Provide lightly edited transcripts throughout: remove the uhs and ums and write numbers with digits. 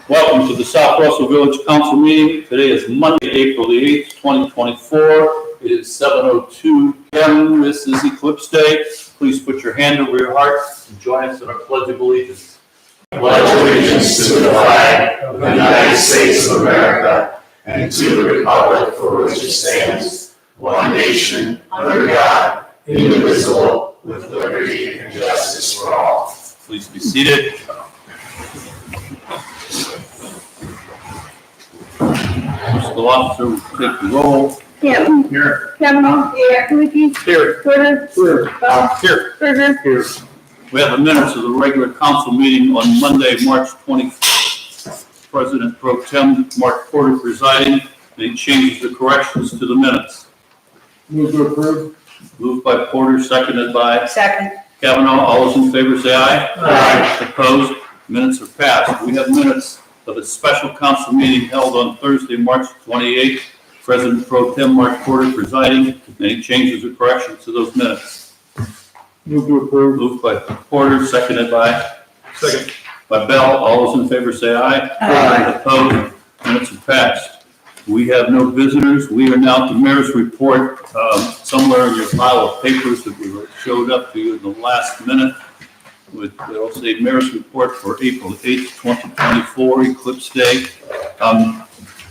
Welcome to the South Russell Village Council meeting. Today is Monday, April the 8th, 2024. It is 7:02 p.m. This is Eclipse Day. Please put your hand over your heart and join us in our Pledge of Allegiance. Pledge allegiance to the flag of the United States of America and to the republic for which it stands, one nation, under God, indivisible, with liberty and justice for all. Please be seated. Fiscal officer will take the roll. Campbell. Here. Kavanaugh. Here. Licky. Here. Porter. Here. Bell. Here. Berger. Here. We have the minutes of the regular council meeting on Monday, March 20th. President Pro Tem Mark Porter presiding. Any changes or corrections to the minutes? Move to approve. Moved by Porter, seconded by Second. Kavanaugh. All those in favor say aye. Aye. Opposed? Minutes are passed. We have minutes of a special council meeting held on Thursday, March 28th. President Pro Tem Mark Porter presiding. Any changes or corrections to those minutes? Move to approve. Moved by Porter, seconded by? Second. By Bell. All those in favor say aye. Aye. Opposed? Minutes are passed. We have no visitors. We are now to mayor's report. Somewhere in your pile of papers that we showed up to you in the last minute. It'll say mayor's report for April 8th, 2024, Eclipse Day.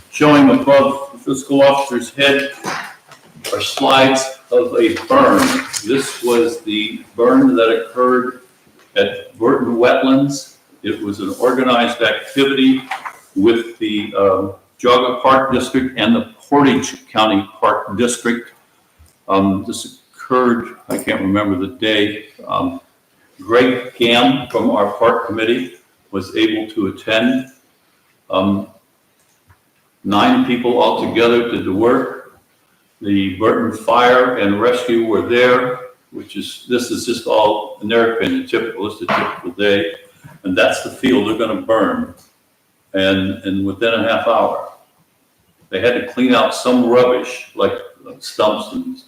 Showing above the fiscal officer's head are slides of a burn. This was the burn that occurred at Burton Wetlands. It was an organized activity with the Geauga Park District and the Portage County Park District. This occurred, I can't remember the day. Greg Gamm from our park committee was able to attend. 9 people altogether did the work. The Burton Fire and Rescue were there, this is just all, in their opinion, typical. It's a typical day. And that's the field they're gonna burn. And within a half hour, they had to clean out some rubbish, like stumps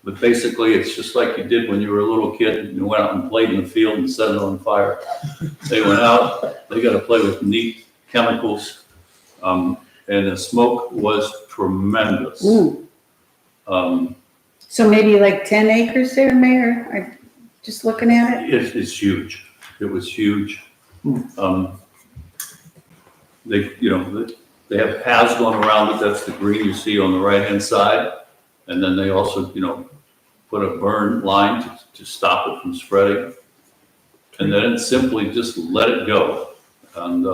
but basically it's just like you did when you were a little kid and you went out and played in the field and set it on fire. They went out, they got to play with neat chemicals, and the smoke was tremendous. Ooh. So maybe like 10 acres there, Mayor? I'm just looking at it. It's huge. It was huge. They have paths going around it. That's the green you see on the right-hand side. And then they also, put a burn line to stop it from spreading. And then simply just let it go. And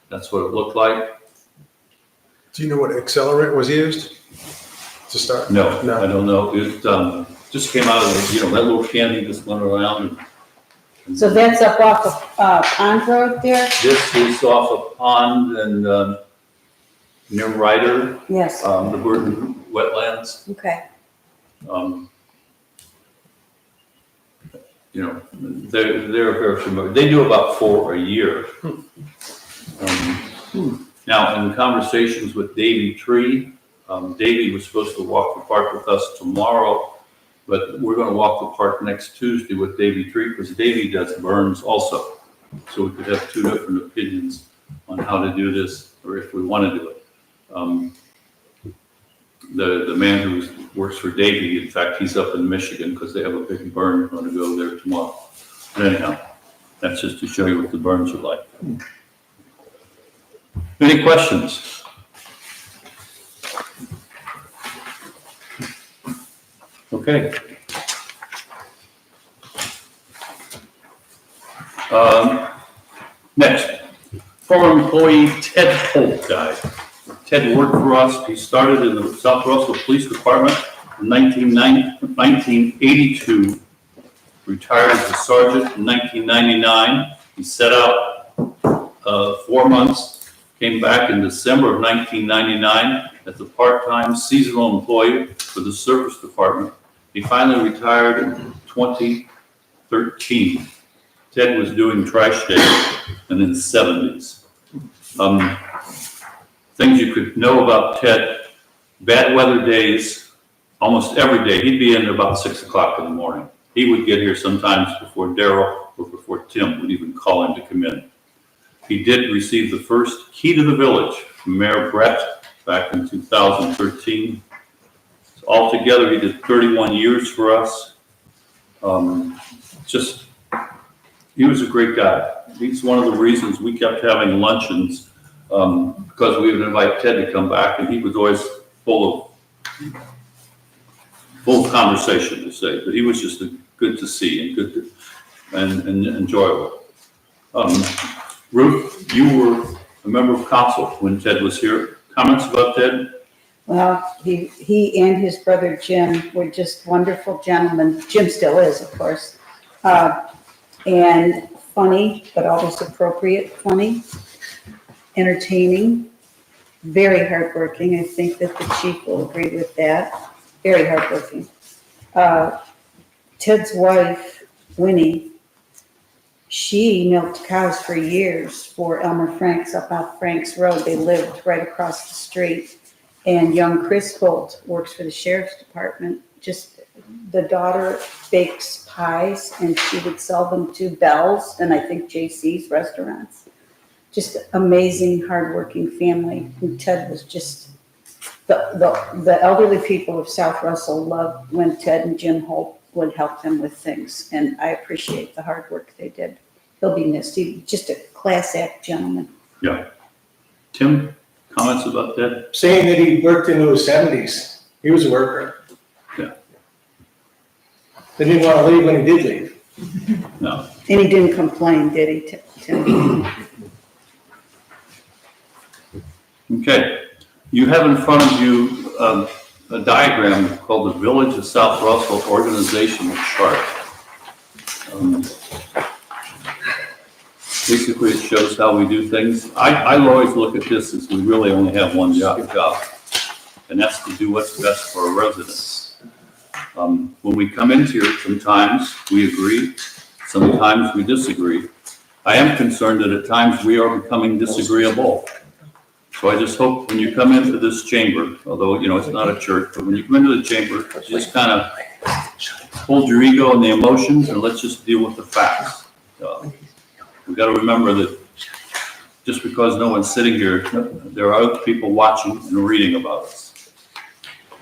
that's what it looked like. Do you know what accelerant was used to start? No, I don't know. It just came out of that little candy just went around. So that's up off of Pond Road there? This is off of Pond and near Ryder, Yes. the Burton Wetlands. Okay. They're very familiar. They do about 4 a year. Now, in conversations with Davey Tree, Davey was supposed to walk the park with us tomorrow, but we're going to walk the park next Tuesday with Davey Tree because Davey does burns also. So we could have 2 different opinions on how to do this or if we want to do it. The man who works for Davey, in fact, he's up in Michigan because they have a big burn. We're going to go there tomorrow. But anyhow, that's just to show you what the burns are like. Any questions? Okay. Next, former employee Ted Holt died. Ted worked for us. He started in the South Russell Police Department in 1982, retired as a sergeant in 1999. He set out 4 months, came back in December of 1999 as a part-time seasonal employee for the Service Department. He finally retired in 2013. Ted was doing trash day in the 70s. Things you could know about Ted: bad weather days, almost every day, he'd be in about 6 o'clock in the morning. He would get here sometimes before Daryl or before Tim would even call him to come in. He did receive the first key to the village from Mayor Brett back in 2013. So altogether, he did 31 years for us. He was a great guy. He's one of the reasons we kept having luncheons, because we would invite Ted to come back, and he was always full of conversation, to say, but he was just good to see and good to, and enjoyable. Ruth, you were a member of council when Ted was here. Comments about Ted? Well, he and his brother Jim were just wonderful gentlemen. Jim still is, of course. And funny, but always appropriate funny, entertaining, very hardworking. I think that the chief will agree with that. Very hardworking. Ted's wife, Winnie, she milked cows for years for Elmer Franks up off Franks Road. They lived right across the street. And young Chris Holt works for the sheriff's department. Just the daughter bakes pies and she would sell them to Bell's and I think JC's restaurants. Just amazing, hardworking family. And Ted was just, the elderly people of South Russell loved when Ted and Jim Holt would help them with things. And I appreciate the hard work they did. He'll be missed. He's just a class act gentleman. Yeah. Tim, comments about Ted? Saying that he worked into his 70s. He was a worker. Yeah. They didn't want to leave when he did leave. No. And he didn't complain, did he, Tim? Okay. You have in front of you a diagram called the Village of South Russell Organizational Chart. Basically, it shows how we do things. I always look at this as we really only have one job, and that's to do what's best for our residents. When we come in here, sometimes we agree, sometimes we disagree. I am concerned that at times we are becoming disagreeable. So I just hope when you come into this chamber, although, you know, it's not a church, but when you come into the chamber, just kind of hold your ego and the emotions and let's just deal with the facts. We got to remember that just because no one's sitting here, there are other people watching and reading about us.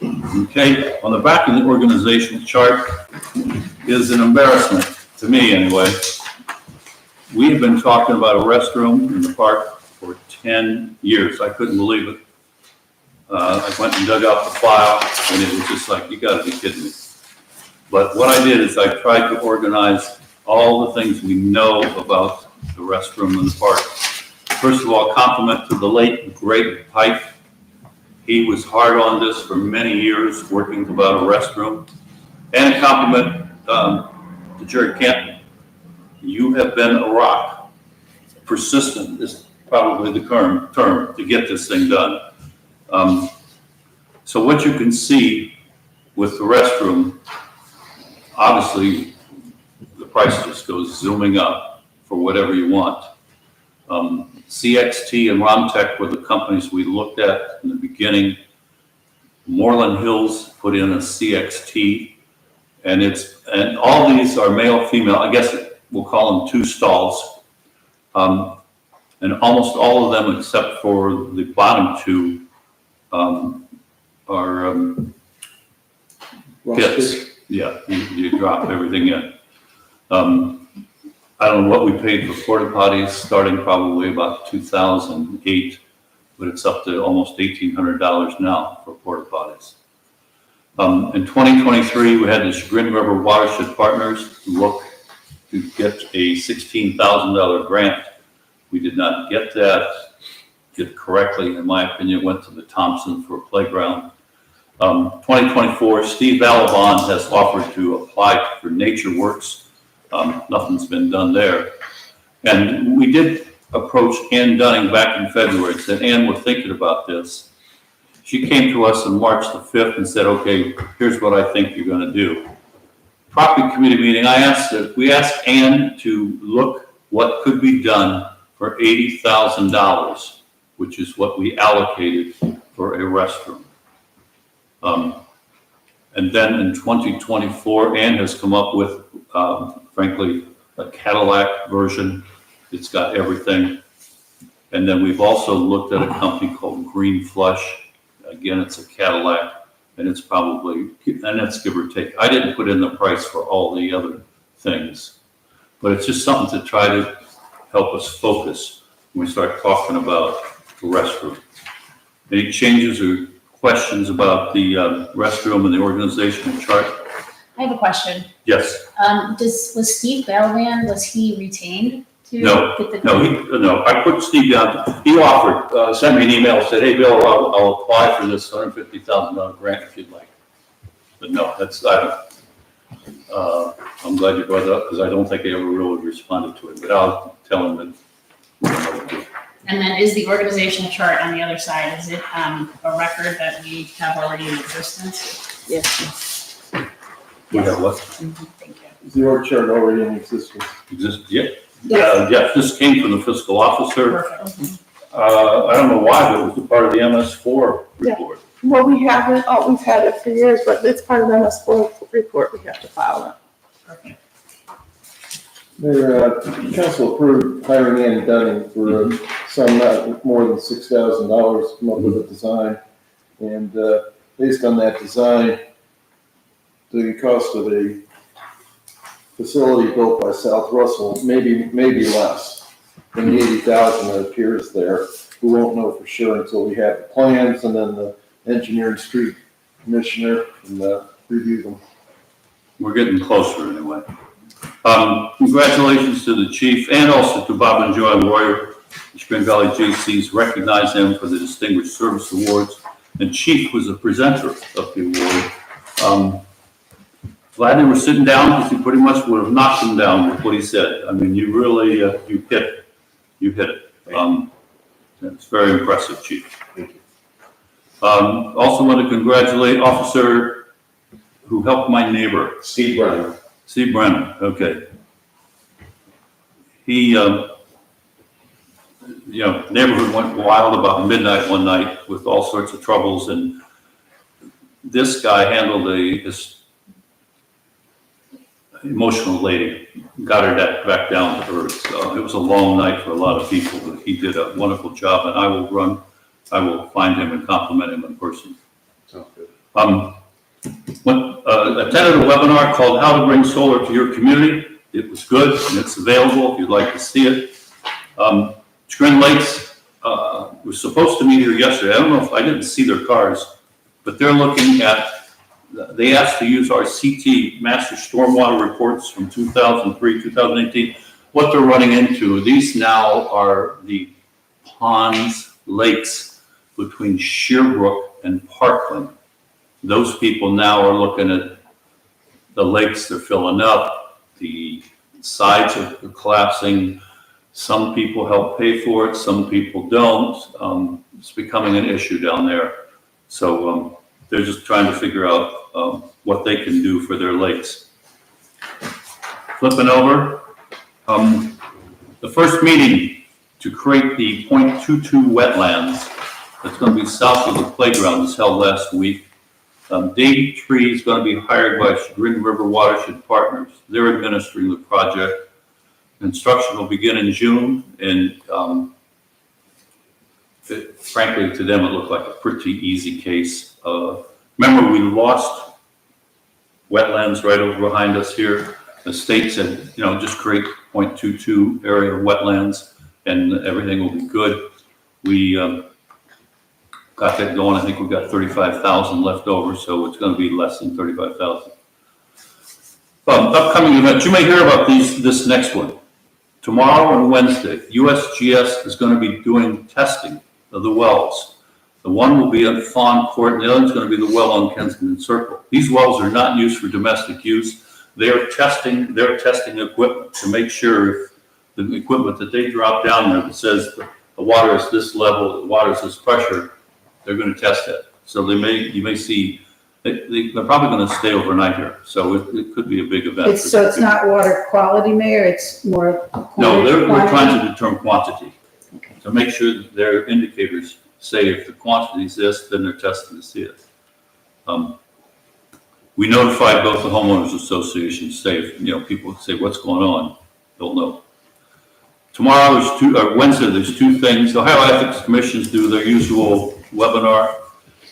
Okay, on the back of the organizational chart is an embarrassment, to me anyway. We have been talking about a restroom in the park for 10 years. I couldn't believe it. I went and dug out the file and it was just like, you got to be kidding me. But what I did is I tried to organize all the things we know about the restroom in the park. First of all, compliment to the late Greg Pike. He was hard on this for many years, working about a restroom. And a compliment to Jerry Canton. You have been a rock. Persistent is probably the term to get this thing done. So what you can see with the restroom, obviously the price just goes zooming up for whatever you want. CXT and Romtech were the companies we looked at in the beginning. Moreland Hills put in a CXT, and all these are male, female. I guess we'll call them 2 stalls. And almost all of them, except for the bottom 2, are pits. Yeah, you drop everything in. I don't know what we paid for porta potties, starting probably about 2008, but it's up to almost $1,800 now for porta potties. In 2023, we had the Chagrin River Watershed Partners look to get a $16,000 grant. We did not get that. Get correctly, in my opinion, it went to the Thompson for a playground. 2024, Steve Alabon has offered to apply for Nature Works. Nothing's been done there. And we did approach Ann Dunning back in February, said, Ann, we're thinking about this. She came to us on March the 5th and said, okay, here's what I think you're gonna do. Property committee meeting, we asked Ann to look what could be done for $80,000, which is what we allocated for a restroom. And then in 2024, Ann has come up with, frankly, a Cadillac version. It's got everything. And then we've also looked at a company called Green Flush. Again, it's a Cadillac, and it's probably, and that's give or take. I didn't put in the price for all the other things, but it's just something to try to help us focus when we start talking about the restroom. Any changes or questions about the restroom and the organizational chart? I have a question. Yes. Was Steve Bellman, was he retained to No, get the? No, I put Steve down. He offered, sent me an email, said, hey, Bill, I'll apply for this $150,000 grant if you'd like. But no, that's, I'm glad you brought it up because I don't think they ever really responded to it, but I'll tell him that. we don't know what to do. And then is the organizational chart on the other side, is it a record that we have already in existence? Yes. We have what? Thank you. Is the org chart already in existence? Yeah. Yes, this came from the fiscal officer. Perfect. I don't know why, but it was a part of the MS4 report. Well, we haven't always had it for years, but it's part of the MS4 report, we have to file it. Perfect. Mayor, council approved hiring Andy Dunning for a sum not more than $6,000 to come up with a design. And based on that design, the cost of a facility built by South Russell, maybe less than the $80,000 that appears there. We won't know for sure until we have the plans and then the engineering street commissioner and review them. We're getting closer anyway. Congratulations to the chief and also to Bob and Joy Warrior. The Spring Valley JCs recognize them for the Distinguished Service Awards, and Chief was the presenter of the award. Glad they were sitting down because he pretty much would have knocked him down with what he said. I mean, you really, you hit it. It's very impressive, Chief. Thank you. Also want to congratulate officer who helped my neighbor. Steve Brennan. Steve Brennan, okay. He, neighborhood went wild about midnight one night with all sorts of troubles, and this guy handled this emotional lady, got her back down to earth. So it was a long night for a lot of people, but he did a wonderful job, and I will find him and compliment him in person. Sounds good. Attended a webinar called How to Bring Solar to Your Community. It was good, and it's available if you'd like to see it. Chagrin Lakes was supposed to meet here yesterday. I don't know if I didn't see their cars, but they're looking at, they asked to use our CT Master Stormwater Reports from 2003, 2018, what they're running into. These now are the ponds, lakes between Shearbrook and Parkland. Those people now are looking at the lakes, they're filling up, the sides are collapsing. Some people help pay for it, some people don't. It's becoming an issue down there. So they're just trying to figure out what they can do for their lakes. Flipping over, the first meeting to create the .22 wetlands that's going to be south of the playground was held last week. Dave Tree is going to be hired by Chagrin River Watershed Partners. They're administering the project. Construction will begin in June, and frankly, to them, it looked like a pretty easy case. Remember, we lost wetlands right over behind us here. The state said, just create .22 area of wetlands, and everything will be good. We got that going. I think we've got 35,000 left over, so it's going to be less than 35,000. Upcoming events, you may hear about this next one. Tomorrow and Wednesday, USGS is going to be doing testing of the wells. The one will be at Fawn Court, and the other is going to be the well on Kensington Circle. These wells are not used for domestic use. They're testing equipment to make sure if the equipment that they drop down there that says the water is this level, the water is this pressure, they're going to test it. So you may see, they're probably going to stay overnight here. So it could be a big event. So it's not water quality, Mayor, it's more. No, we're quantity? trying to determine quantity. Okay. To make sure that their indicators say if the quantity is this, then they're testing to see it. We notified both the homeowners associations, say if people say what's going on, they'll know. Tomorrow Wednesday, there's two things. The Ohio Ethics Commissions do their usual webinar,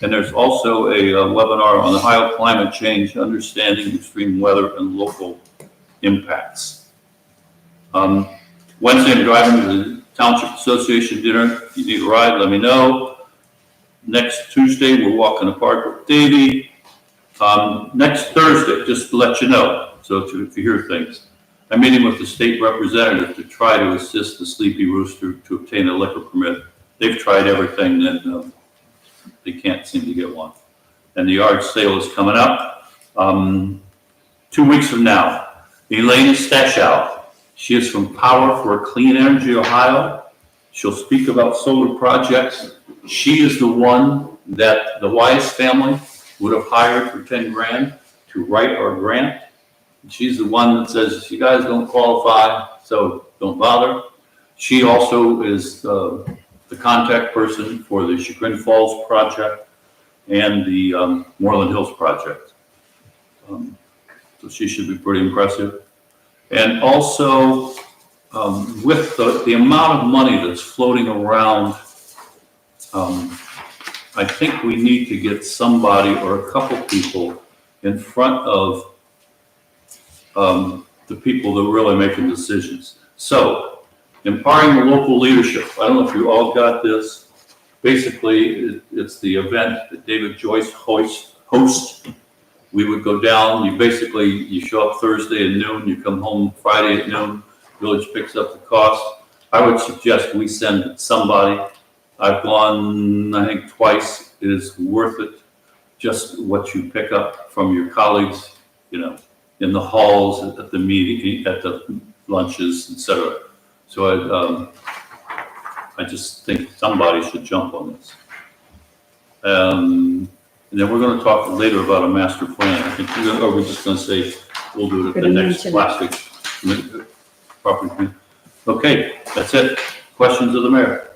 and there's also a webinar on Ohio climate change, understanding extreme weather and local impacts. Wednesday, I'm driving to the Township Association dinner. If you need a ride, let me know. Next Tuesday, we're walking the park with Davey. Next Thursday, just to let you know, so if you hear things, I'm meeting with the state representative to try to assist the Sleepy Rooster to obtain a liquor permit. They've tried everything, and they can't seem to get one. And the yard sale is coming up 2 weeks from now. Elaine Stashow, she is from Power for Clean Energy Ohio. She'll speak about solar projects. She is the one that the Wise family would have hired for 10 grand to write our grant. She's the one that says, you guys don't qualify, so don't bother. She also is the contact person for the Chagrin Falls project and the Moreland Hills project. So she should be pretty impressive. And also, with the amount of money that's floating around, I think we need to get somebody or a couple people in front of the people that are really making decisions. So, empowering the local leadership. I don't know if you all got this. Basically, it's the event that David Joyce hosts. We would go down, you show up Thursday at noon, you come home Friday at noon, village picks up the cost. I would suggest we send somebody. I've gone, I think, twice. It is worth it. Just what you pick up from your colleagues, in the halls, at the meeting, at the lunches, etc. So I just think somebody should jump on this. And then we're going to talk later about a master plan. I think we're just going to say we'll do it at the next plastic property committee. Okay, that's it. Questions of the mayor?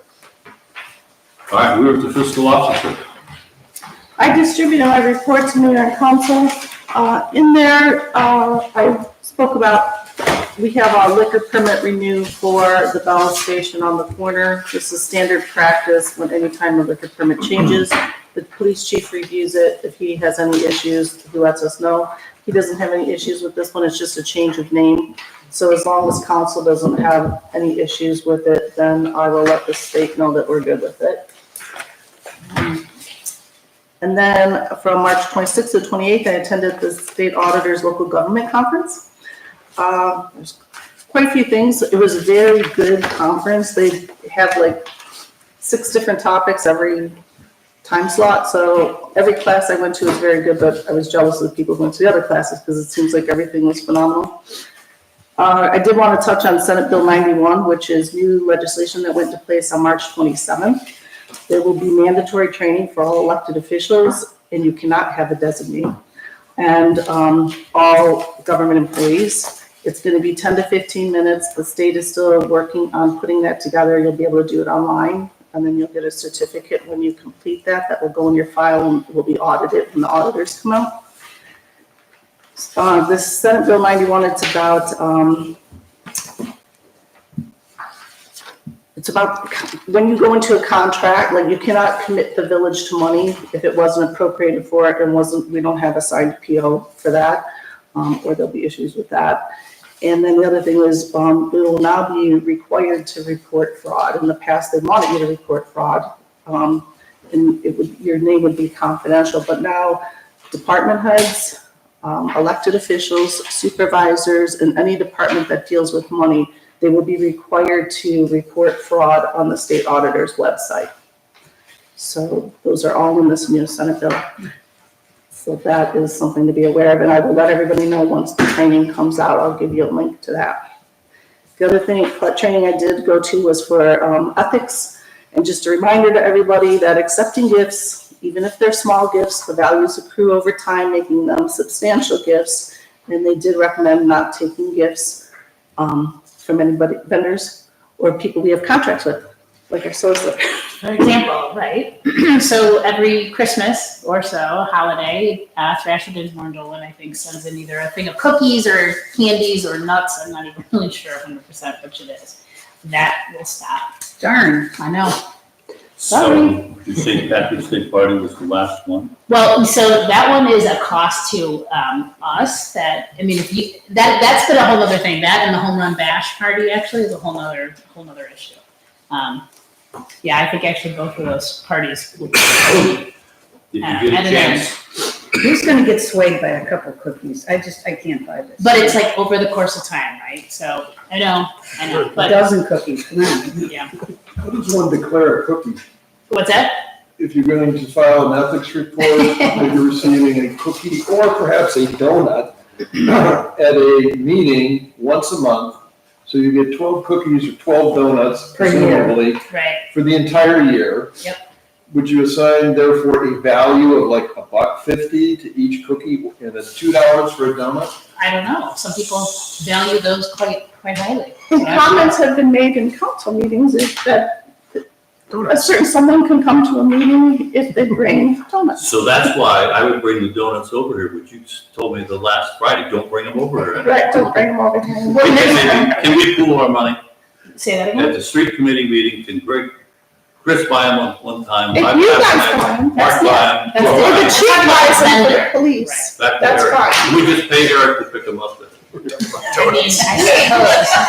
All right, we're at the fiscal officer. I distributed my report to Mayor and Council. In there, I spoke about, we have a liquor permit renewed for the Bell Station on the corner. This is standard practice when any time a liquor permit changes. The police chief reviews it. If he has any issues, he lets us know. He doesn't have any issues with this one. It's just a change of name. So as long as council doesn't have any issues with it, then I will let the state know that we're good with it. And then from March 26th to 28th, I attended the State Auditor's Local Government Conference. There's quite a few things. It was a very good conference. They have like 6 different topics every time slot. So every class I went to was very good, but I was jealous of the people who went to the other classes because it seems like everything was phenomenal. I did want to touch on Senate Bill 91, which is new legislation that went into place on March 27th. There will be mandatory training for all elected officials, and you cannot have a designee, and all government employees. It's going to be 10 to 15 minutes. The state is still working on putting that together. You'll be able to do it online, and then you'll get a certificate when you complete that. That will go in your file and will be audited when the auditors come out. This Senate Bill 91, it's about when you go into a contract, like you cannot commit the village to money if it wasn't appropriated for it and we don't have a signed PO for that, or there'll be issues with that. And then the other thing is we will now be required to report fraud. In the past, they wanted you to report fraud, and your name would be confidential, but now department heads, elected officials, supervisors, and any department that deals with money, they will be required to report fraud on the state auditor's website. So those are all in this new Senate bill. So that is something to be aware of, and I will let everybody know once the training comes out. I'll give you a link to that. The other training I did go to was for ethics, and just a reminder to everybody that accepting gifts, even if they're small gifts, the values accrue over time, making them substantial gifts, and they did recommend not taking gifts from anybody, vendors, or people we have contracts with, like our solicitor. For example, right? So every Christmas or so, holiday, Thrasher Dinsmore and Dolan, I think, sends in either a thing of cookies or candies or nuts. I'm not even really sure 100% which it is. that will stop. Darn. I know. So, you say Patrick's Day Party was the last one? Well, so that one is a cost to us that, I mean, if you, that's been a whole other thing. That and the home run bash party actually is a whole nother issue. Yeah, I think actually both of those parties would be, Did you get a at an chance? Who's gonna get swayed by a couple cookies? I can't buy this. but it's like over the course of time, right? So, I know, A but, dozen cookies, come on. yeah. How does one declare a cookie? What's that? If you're going to file an ethics report, that you're receiving a cookie or perhaps a donut at a meeting once a month, so you get 12 cookies or 12 donuts Per year. presumably Right. for the entire year. Yep. Would you assign therefore a value of like $1.50 to each cookie and then $2 for a donut? I don't know. Some people value those quite highly. And comments have been made in council meetings is that a certain someone can come to a meeting if they bring donuts. So that's why I would bring the donuts over here, but you just told me the last Friday, don't bring them over here. Right, don't bring them over here. Can we pool our money? Say that again? At the street committee meeting, can Chris buy them one time? If I you buy guys them, buy 'em, Mark buy them. that's Or the Yeah. chief buys them for the Right. police. Back to That's Eric. fine. We just pay Eric to pick them up. I mean, I suppose. I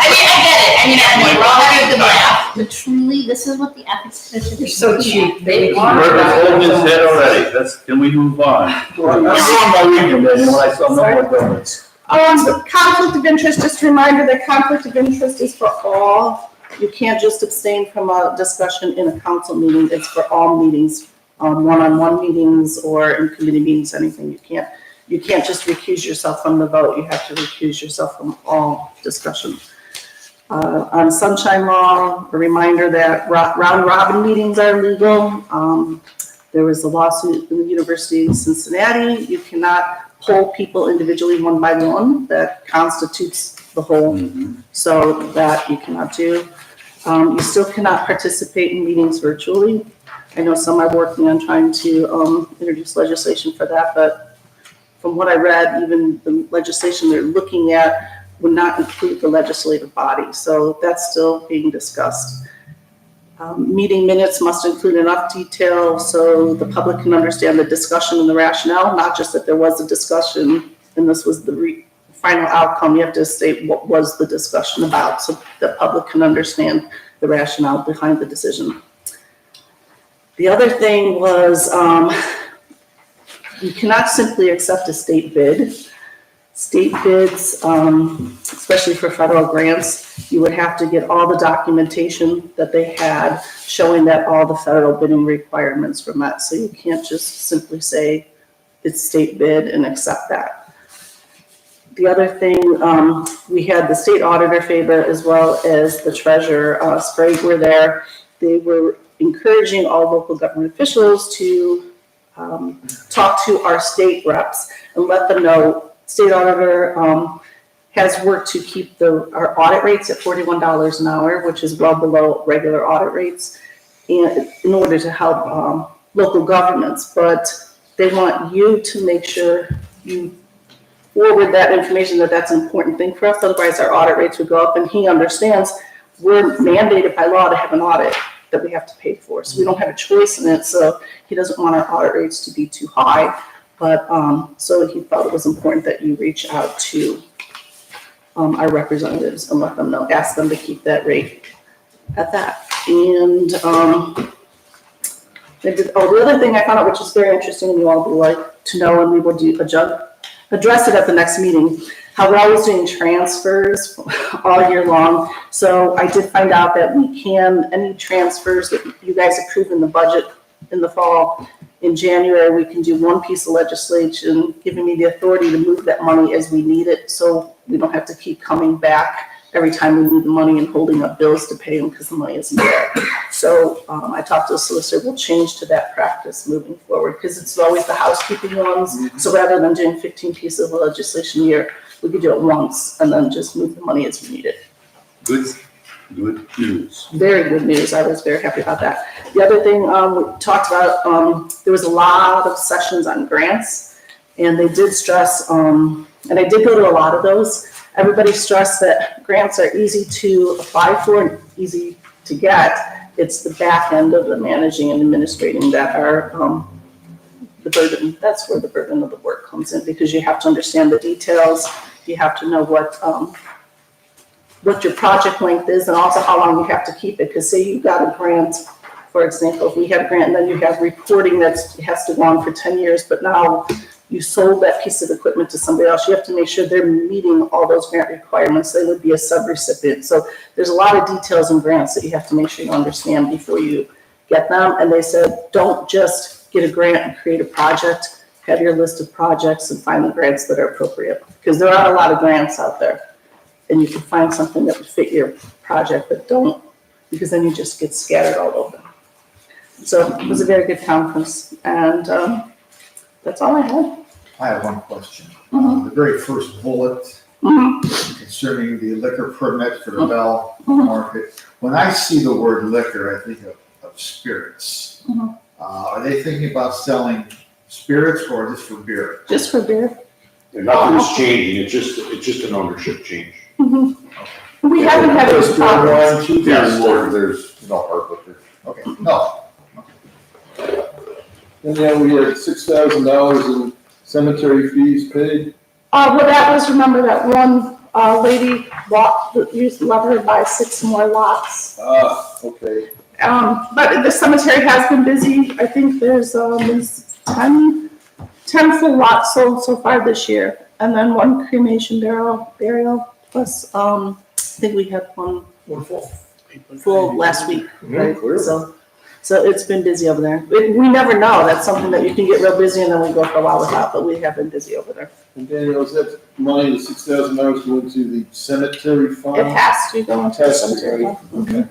get it. I mean, we're all having a good laugh, but truly, this is what the ethics commission You're is. so looking at. cheap. They are. River's holding his head already. Can we move on? Well, that's on my weekend, when I saw no more donuts. The conflict of interest, just a reminder that conflict of interest is for all. You can't just abstain from a discussion in a council meeting. It's for all meetings, one-on-one meetings or in committee meetings, anything. You can't just recuse yourself from the vote. You have to recuse yourself from all discussion. On sunshine law, a reminder that round robin meetings are legal. There was a lawsuit in the University of Cincinnati. You cannot poll people individually one by one. That constitutes the whole. So that you cannot do. You still cannot participate in meetings virtually. I know some are working on trying to introduce legislation for that, but from what I read, even the legislation they're looking at would not include the legislative body. So that's still being discussed. Meeting minutes must include enough detail so the public can understand the discussion and the rationale, not just that there was a discussion and this was the final outcome. You have to state what was the discussion about so the public can understand the rationale behind the decision. The other thing was you cannot simply accept a state bid. State bids, especially for federal grants, you would have to get all the documentation that they had showing that all the federal bidding requirements were met. So you can't just simply say it's state bid and accept that. The other thing, we had the state auditor favor as well as the treasurer, Sprague were there. They were encouraging all local government officials to talk to our state reps and let them know state auditor has worked to keep our audit rates at $41 an hour, which is well below regular audit rates, and in order to help local governments. But they want you to make sure you forward that information that that's an important thing for us. Otherwise, our audit rates would go up, and he understands we're mandated by law to have an audit that we have to pay for. So we don't have a choice in it. So he doesn't want our audit rates to be too high. But so he felt it was important that you reach out to our representatives and let them know, ask them to keep that rate at that. And the other thing I found out, which is very interesting, and you all would like to know, and we will address it at the next meeting, how we're always doing transfers all year long. So I did find out that we can, any transfers that you guys approve in the budget in the fall, in January, we can do one piece of legislation giving me the authority to move that money as we need it. So we don't have to keep coming back every time we need the money and holding up bills to pay them because the money isn't there. So I talked to the solicitor, we'll change to that practice moving forward because it's always the housekeeping ones. So rather than doing 15 pieces of legislation a year, we could do it once and then just move the money as we need it. Good news. Very good news. I was very happy about that. The other thing we talked about, there was a lot of sessions on grants, and they did stress, and I did go to a lot of those. everybody stressed that grants are easy to apply for and easy to get. It's the back end of the managing and administrating that are, the burden. That's where the burden of the work comes in, because you have to understand the details. You have to know what your project length is and also how long you have to keep it. Because say you got a grant, for example, if we have a grant and then you have reporting that has to go on for 10 years, but now you sold that piece of equipment to somebody else, you have to make sure they're meeting all those grant requirements. They would be a subrecipient. So there's a lot of details in grants that you have to make sure you understand before you get them. And they said, don't just get a grant and create a project, have your list of projects and find the grants that are appropriate. Because there are a lot of grants out there and you can find something that would fit your project, but don't, because then you just get scattered all over. So it was a very good conference, and that's all I had. I have one question. Mhm. The very first bullet Mhm. concerning the liquor permit for the Bell Market. When I see the word liquor, I think of spirits. Mhm. Are they thinking about selling spirits or just for beer? Just for beer. Nothing's changing, it's just an ownership change. Mhm. We haven't had those problems. Yes, there's no hard liquor. Okay, no. And then we had $6,000 in cemetery fees paid. Well, that was, remember that one lady used let her buy 6 more lots. Okay. But the cemetery has been busy. I think there's been 10 full lots sold so far this year. And then 1 cremation burial plus, I think we had one full last week, right? So it's been busy over there. We never know. That's something that you can get real busy and then we go for a while without, but we have been busy over there. And Daniel, is that money, the $6,000 going to the cemetery fund? It has to go into the Has to, cemetery. right? Okay.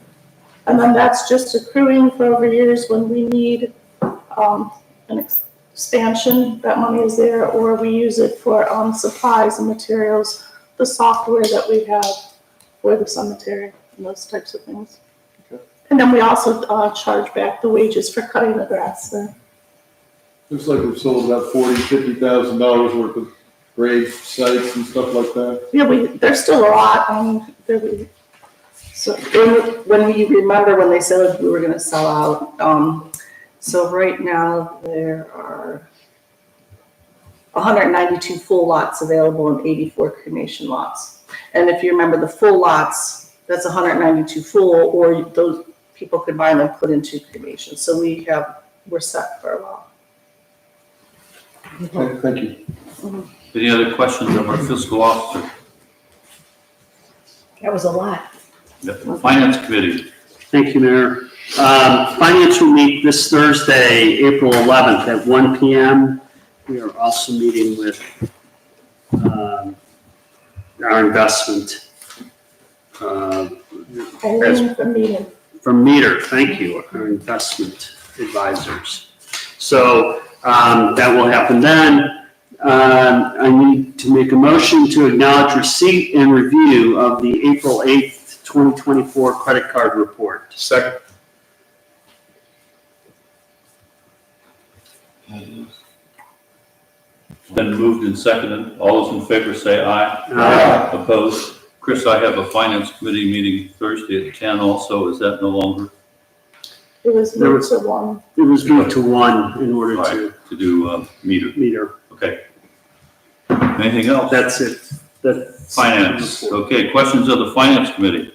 And then that's just accruing for over years when we need an expansion, that money is there, or we use it for supplies and materials, the software that we have for the cemetery, and those types of things. Okay. And then we also charge back the wages for cutting the grass there. Looks like we've sold about $50,000 worth of grave sites and stuff like that. Yeah, there's still a lot, so when we remember when they said we were gonna sell out, so right now there are 192 full lots available and 84 cremation lots. And if you remember the full lots, that's 192 full, or those people could buy them and put into cremation. So we're set for a while. Okay, thank you. Any other questions of our fiscal officer? That was a lot. The Finance Committee, Thank you, Mayor. Finance will meet this Thursday, April 11th at 1 PM. We are also meeting with our investment from Meter, thank you, our investment advisors. So that will happen then. I need to make a motion to acknowledge receipt and review of the April 8th, 2024 credit card report. Second. been moved and seconded. All those in favor say aye. Aye. Opposed? Chris, I have a Finance Committee meeting Thursday at 10 also. Is that no longer? It was moved to 1. It was moved to 1 in order All to right, to do meter. meter. Okay. Anything else? That's it. That's Finance. Okay, questions of the Finance Committee?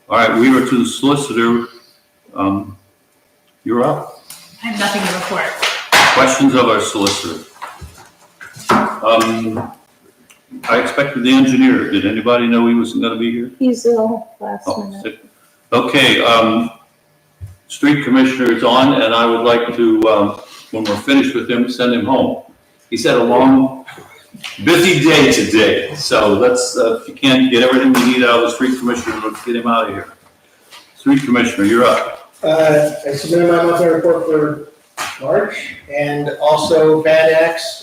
All right, we were to the solicitor. You're up. I have nothing to report. Questions of our solicitor? I expected the engineer. Did anybody know he wasn't gonna be here? He's ill last Oh, minute. sick. Okay, street commissioner is on, and I would like to, when we're finished with him, send him home. He's had a long, busy day today, so let's, if you can't get everything you need out of the street commissioner, let's get him out of here. Street commissioner, you're up. I submitted my monthly report for March, and also Van X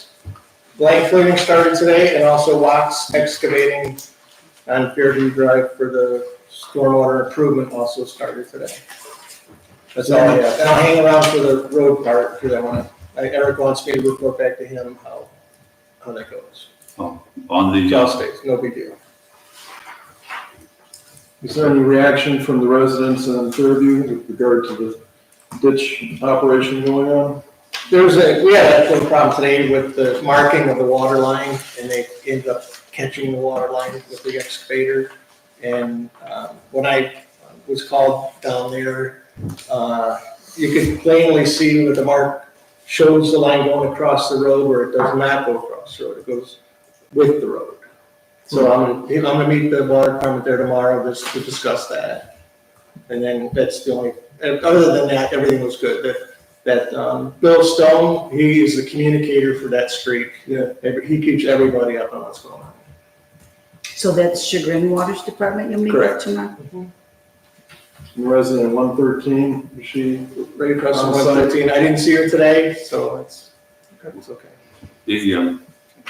blank clearing started today, and also Watts excavating on Fairview Drive for the stormwater improvement also started today. That's all I have, and I'll hang around for the road part, because Eric wants me to report back to him how that goes. On It the, all stays, no big deal. Is there any reaction from the residents on Fairview with regard to the ditch operation going on? We had a little problem today with the marking of the water line, and they ended up catching the water line with the excavator. And when I was called down there, you could plainly see where the mark shows the line going across the road, where it does not go across the road, it goes with the road. So I'm gonna meet the water department there tomorrow just to discuss that. And then that's the only, other than that, everything was good. Bill Stone, he is the communicator for that street. Yeah. He keeps everybody up on what's going on. So that's Chagrin Waters Department you'll meet with Correct. tomorrow? Resident 113, is she? Right across from On site. 113. I didn't see her today, so it's okay.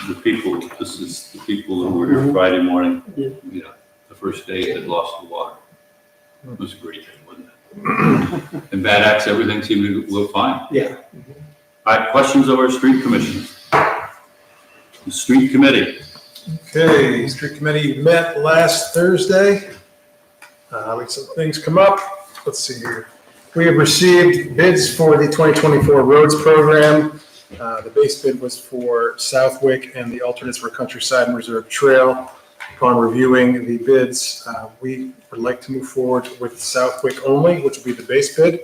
the people, this is the people who were here Friday morning, the first day that lost the water. It was a great day, wasn't it? And Bad Axe, everything seemed to go fine. Yeah. All right, questions of our street commission? The street committee. Okay, street committee met last Thursday. We had some things come up. Let's see here. We have received bids for the 2024 roads program. The base bid was for Southwick and the alternates for Countryside and Reserve Trail. Upon reviewing the bids, we would like to move forward with Southwick only, which will be the base bid.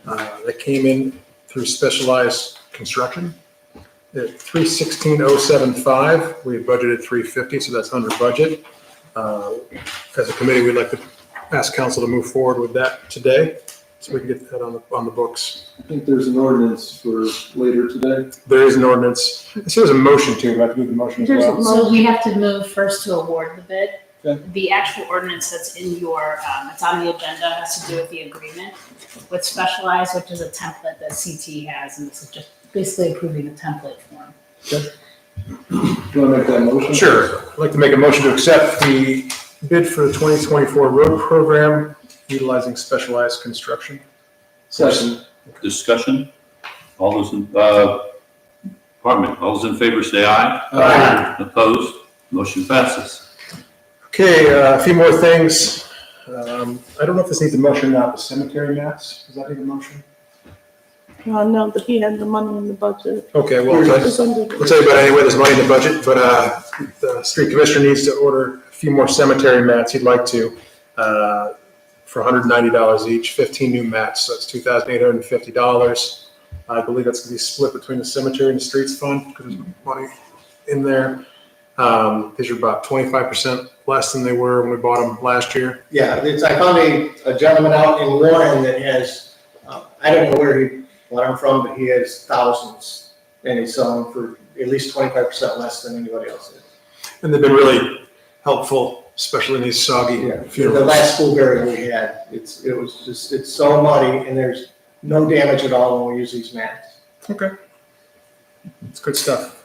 That came in through Specialized Construction at $316,075. We had budgeted $350, so that's under budget. As a committee, we'd like to ask council to move forward with that today, so we can get that on the books. I think there's an ordinance for later today. There is an ordinance. I see there's a motion too. We have to do the motion as well. So we have to move first to award the bid. Okay. The actual ordinance that's in your, it's on the agenda, has to do with the agreement with Specialized, which is a template that CT has, and this is just basically approving a template form. Do you want to make that motion? Sure. I'd like to make a motion to accept the bid for the 2024 road program utilizing Specialized Construction. Second. Discussion? All those in, pardon me, all those in favor say aye. Aye. Opposed? Motion passes. Okay, a few more things. I don't know if this needs a motion or not, the cemetery maps, does that need a motion? No, but he had the money in the budget. Okay, well, It's under the- we'll tell you about it anyway, there's money in the budget, but the street commissioner needs to order a few more cemetery mats, he'd like to, for $190 each, 15 new mats, so that's $2,850. I believe that's gonna be split between the cemetery and the streets fund, because there's money in there. These are about 25% less than they were when we bought them last year. Yeah, I found a gentleman out in Warren that has, I don't know where I'm from, but he has thousands, and he's selling them for at least 25% less than anybody else is. And they've been really helpful, especially in these soggy The funerals. last school burial we had, it's so muddy, and there's no damage at all when we use these mats. Okay. It's good stuff.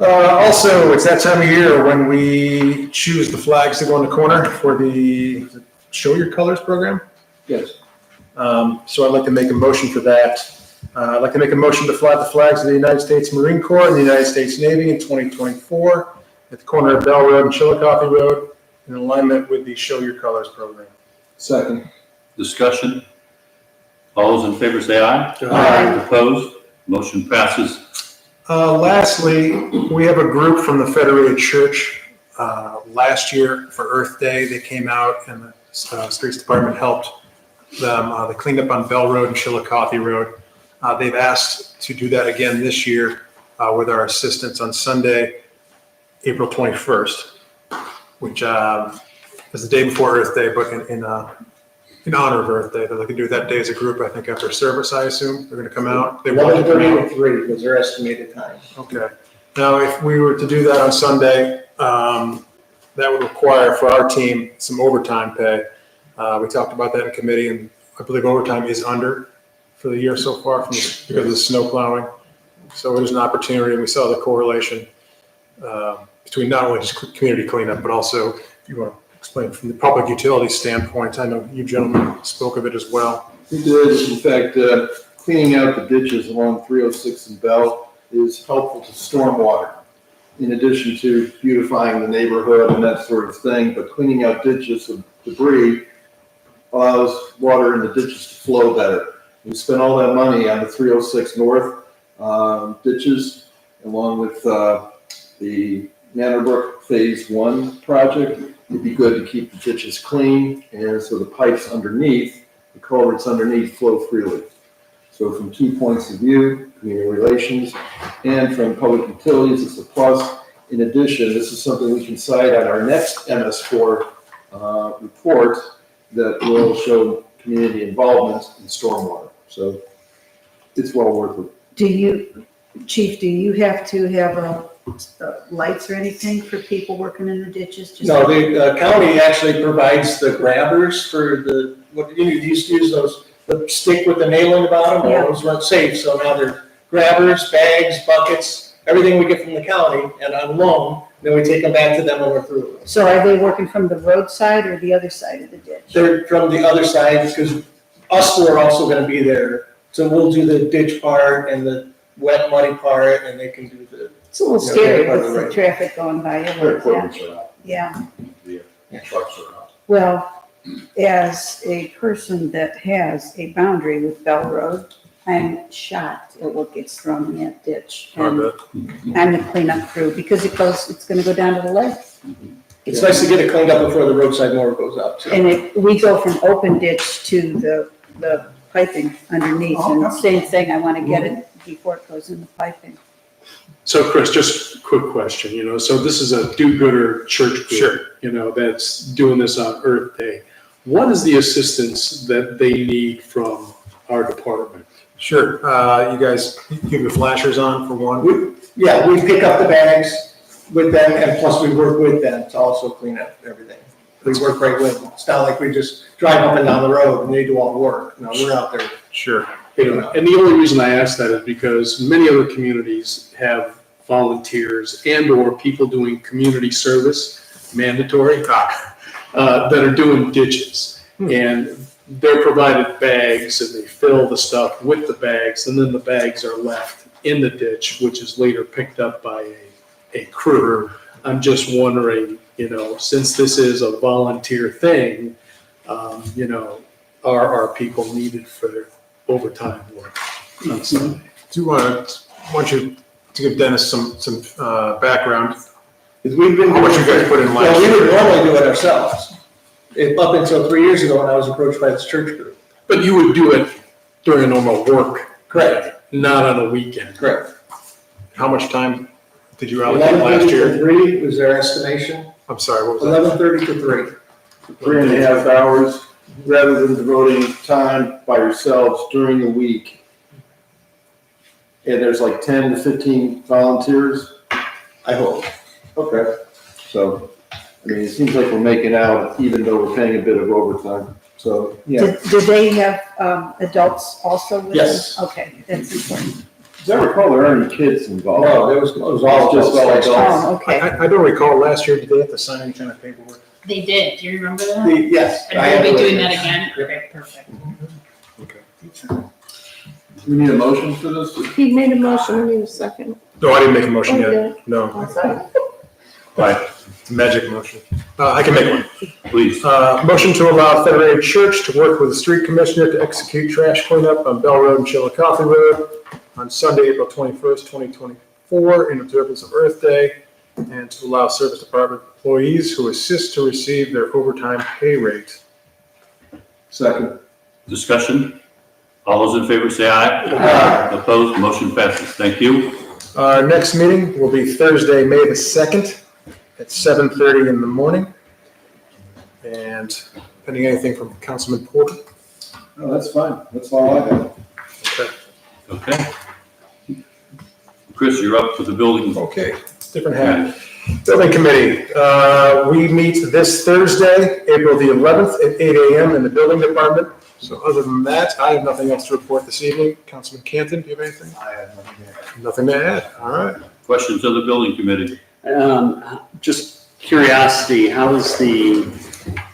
Also, it's that time of year when we choose the flags to go in the corner for the Show Your Colors program. Yes. So I'd like to make a motion for that. I'd like to make a motion to fly the flags of the United States Marine Corps and the United States Navy in 2024 at the corner of Bell Road and Chillicothe Road in alignment with the Show Your Colors program. Second. Discussion? All those in favor say aye. Aye. Opposed? Motion passes. Lastly, we have a group from the Federated Church. Last year for Earth Day, they came out and the Streets Department helped them. They cleaned up on Bell Road and Chillicothe Road. They've asked to do that again this year with our assistance on Sunday, April 21st, which is the day before Earth Day, but in honor of Earth Day. They're going to do that day as a group, I think, after service, I assume. They're going to come out. They want to come 11:30 out. to 3 was their estimated time. Okay. Now, if we were to do that on Sunday, that would require for our team some overtime pay. We talked about that in committee, and I believe overtime is under for the year so far because of the snow plowing. So it is an opportunity, and we saw the correlation between not only just community cleanup, but also, if you want to explain from the public utility standpoint, I know you gentlemen spoke of it as well. We did, in fact, cleaning out the ditches along 306 and Bell is helpful to stormwater. in addition to beautifying the neighborhood and that sort of thing, but cleaning out ditches of debris allows water in the ditches to flow better. We spent all that money on the 306 North ditches, along with the Mannerbrook Phase 1 project. It'd be good to keep the ditches clean, and so the pipes underneath, the culverts underneath flow freely. So from 2 points of view, community relations, and from public utilities, it's a plus. In addition, this is something we can cite on our next MS4 report that will show community involvement in stormwater. So it's well worth it. Chief, do you have to have lights or anything for people working in the ditches? Just- No, the county actually provides the grabbers for what you used to use those, the stick with the nail in the bottom, Yeah. all those weren't safe, so now they're grabbers, bags, buckets, everything we get from the county and on loan, then we take them back to them when we're through. So are they working from the roadside or the other side of the ditch? They're from the other side, because us four are also gonna be there, so we'll do the ditch part and the wet muddy part, and they can do the. It's a little Yeah, scary they're part of with the the road. traffic going by. Their Yeah. equipment's are out, Yeah. the trucks are out. Well, as a person that has a boundary with Bell Road, I'm shocked at what gets thrown in that ditch. And I'm the cleanup crew because it's gonna go down to the lake. It's nice to get it cleaned up before the roadside mower goes out, too. And we go from open ditch to the piping underneath. And same thing, I wanna get it before it goes in the piping. So Chris, just a quick question, so this is a do-gooder church group, that's doing this on Earth Day. What is the assistance that they need from our department? Sure. You guys keep your flashers on for one. We pick up the bags with them, and plus we work with them to also clean up everything. We work right with them. It's not like we just drive up and down the road and they do all the work. No, we're out there. Sure. And the only reason I ask that is because many other communities have volunteers and/or people doing community service, mandatory, that are doing ditches. And they're provided bags and they fill the stuff with the bags, and then the bags are left in the ditch, which is later picked up by a crew. I'm just wondering, since this is a volunteer thing, are people needed for their overtime work on Sunday? Want you to give Dennis some background. Because we've been. How much you guys put in last Well, we year? would normally do it ourselves. Up until 3 years ago when I was approached by this church group. But you would do it during a normal work, Correct. not on a weekend. Correct. How much time did you allocate last 11:30 year? to 3 was their estimation. I'm sorry, what was that? 11:30 to 3. 3.5 hours, rather than devoting time by yourselves during the week. And there's like 10 to 15 volunteers? I hope. Okay. So, it seems like we're making out even though we're paying a bit of overtime. So, yeah. Do they have adults also with them? Yes. Okay, that's important. As I recall, there aren't any kids involved. No, it was all Just all adults. adults. Oh, okay. I don't recall last year, did they have to sign any kind of paperwork? They did, do you remember that? Yes. And we'll be doing that again? Yep. Okay, perfect. Do we need a motion for this? He made a motion, we need a second. No, I didn't make a motion Oh, yet. No. Right, it's a magic motion. I can make one. Please. Motion to allow Federated Church to work with the street commissioner to execute trash cleanup on Bell Road and Chillicothe Road on Sunday, April 21st, 2024, in observance of Earth Day, and to allow service department employees who assist to receive their overtime pay rate. Second. Discussion? All those in favor say aye. Aye. Opposed, motion passes. Thank you. Our next meeting will be Thursday, May the 2nd at 7:30 in the morning. And pending anything from Councilman Porter. No, that's fine. That's all I have. Okay. Chris, you're up for the building. Okay, different hat. Building Committee, we meet this Thursday, April the 11th at 8 a.m. in the Building Department. So other than that, I have nothing else to report this evening. Councilman Canton, do you have anything? I have nothing there. Nothing to add, all right. Questions of the building committee? Just curiosity, how is the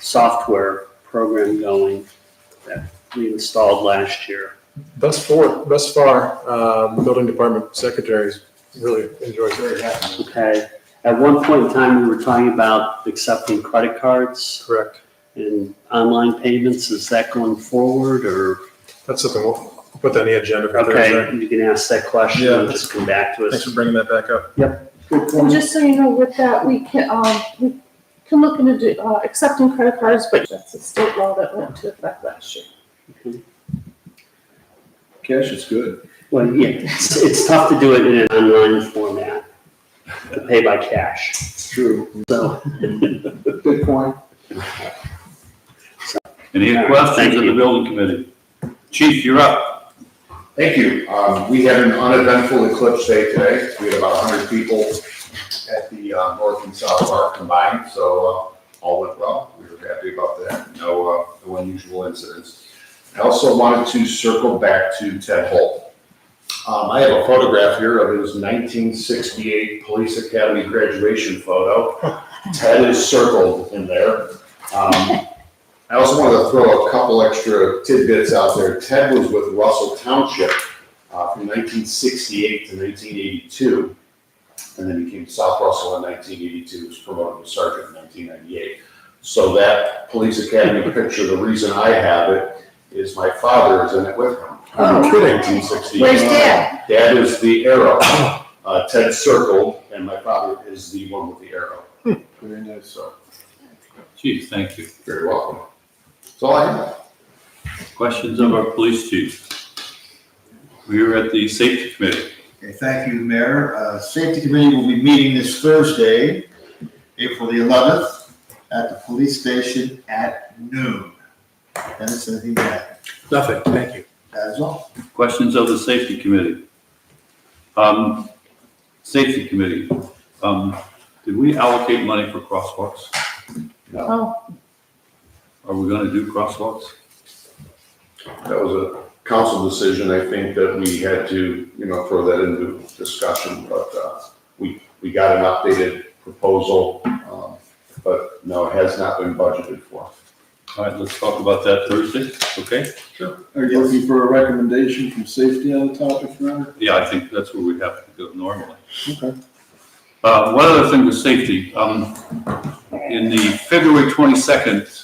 software program going that we installed last year? Thus far, the Building Department Secretary really enjoys it. Very happy. Okay. At one point in time, we were talking about accepting credit cards Correct. and online payments. Is that going forward or? That's something we'll put that on the agenda for Okay, Thursday. you can ask that question and just come back to Thanks us. for bringing that back up. And just so you know, with that, we can look into accepting credit cards, but that's a state law that went into effect last year. Cash is good. Well, yeah, it's tough to do it in an online format, to pay by cash. It's true. So, Bitcoin. Any All right, questions thank of the you. building committee? Chief, you're up. Thank you. We had an uneventful Eclipse Day today. We had about 100 people at the North and South Park combined, so all went well. We were happy about that. No unusual incidents. I also wanted to circle back to Ted Holt. I have a photograph here of his 1968 Police Academy graduation photo. Ted is circled in there. I also wanted to throw a couple extra tidbits out there. Ted was with Russell Township from 1968 to 1982, and then he came to South Russell in 1982, was promoted to sergeant in 1998. So that Police Academy picture, the reason I have it is my father is in it with him. Oh. 1968. Where's Dad? Dad is the arrow. Ted circled, and my father is the one with the arrow. Very nice. So, Chief, thank you. very welcome. That's all I have. Questions of our police chief? We are at the safety committee. Okay, thank you, Mayor. Safety Committee will be meeting this Thursday, April the 11th, at the police station at noon. Dennis, anything to add? Nothing, thank you. That is all. Questions of the safety committee? Safety committee, did we allocate money for crosswalks? Oh, Are we gonna do crosswalks? That was a council decision, I think, that we had to, throw that into discussion, but we got an updated proposal, but no, it has not been budgeted for. All right, let's talk about that Thursday, okay? Are you looking for a recommendation from safety on the topic, Ron? Yeah, I think that's where we have to go normally. Okay. One other thing with safety, in the February 22nd,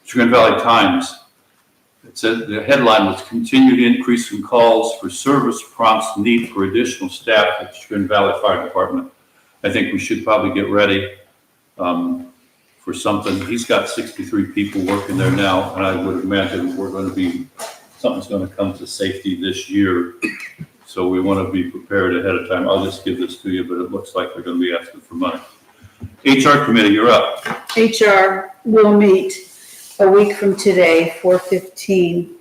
Chagrin Valley Times, it said the headline was continued increase in calls for service prompts need for additional staff at Chagrin Valley Fire Department. I think we should probably get ready for something. He's got 63 people working there now, and I would imagine something's gonna come to safety this year. So we want to be prepared ahead of time. I'll just give this to you, but it looks like they're going to be asking for money. HR committee, you're up. HR will meet a week from today, 4:15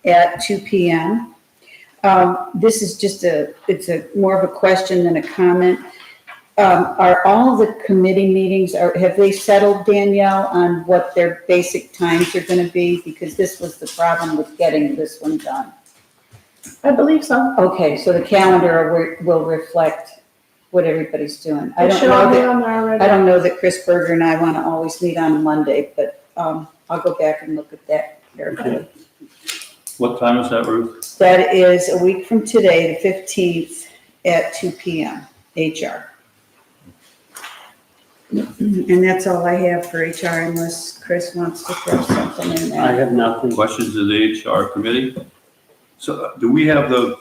at 2 PM. This is just it's more of a question than a comment. Are all the committee meetings, have they settled, Danielle, on what their basic times are going to be? Because this was the problem with getting this one done. I believe so. Okay, so the calendar will reflect what everybody's doing. I It don't should all know be that, on there already. I don't know that Chris Berger and I want to always meet on a Monday, but I'll go back and look at that carefully. What time is that, Ruth? That is a week from today, the 15th at 2 PM, HR. And that's all I have for HR unless Chris wants to throw something in I there. have nothing. Questions of the HR committee? So do we have the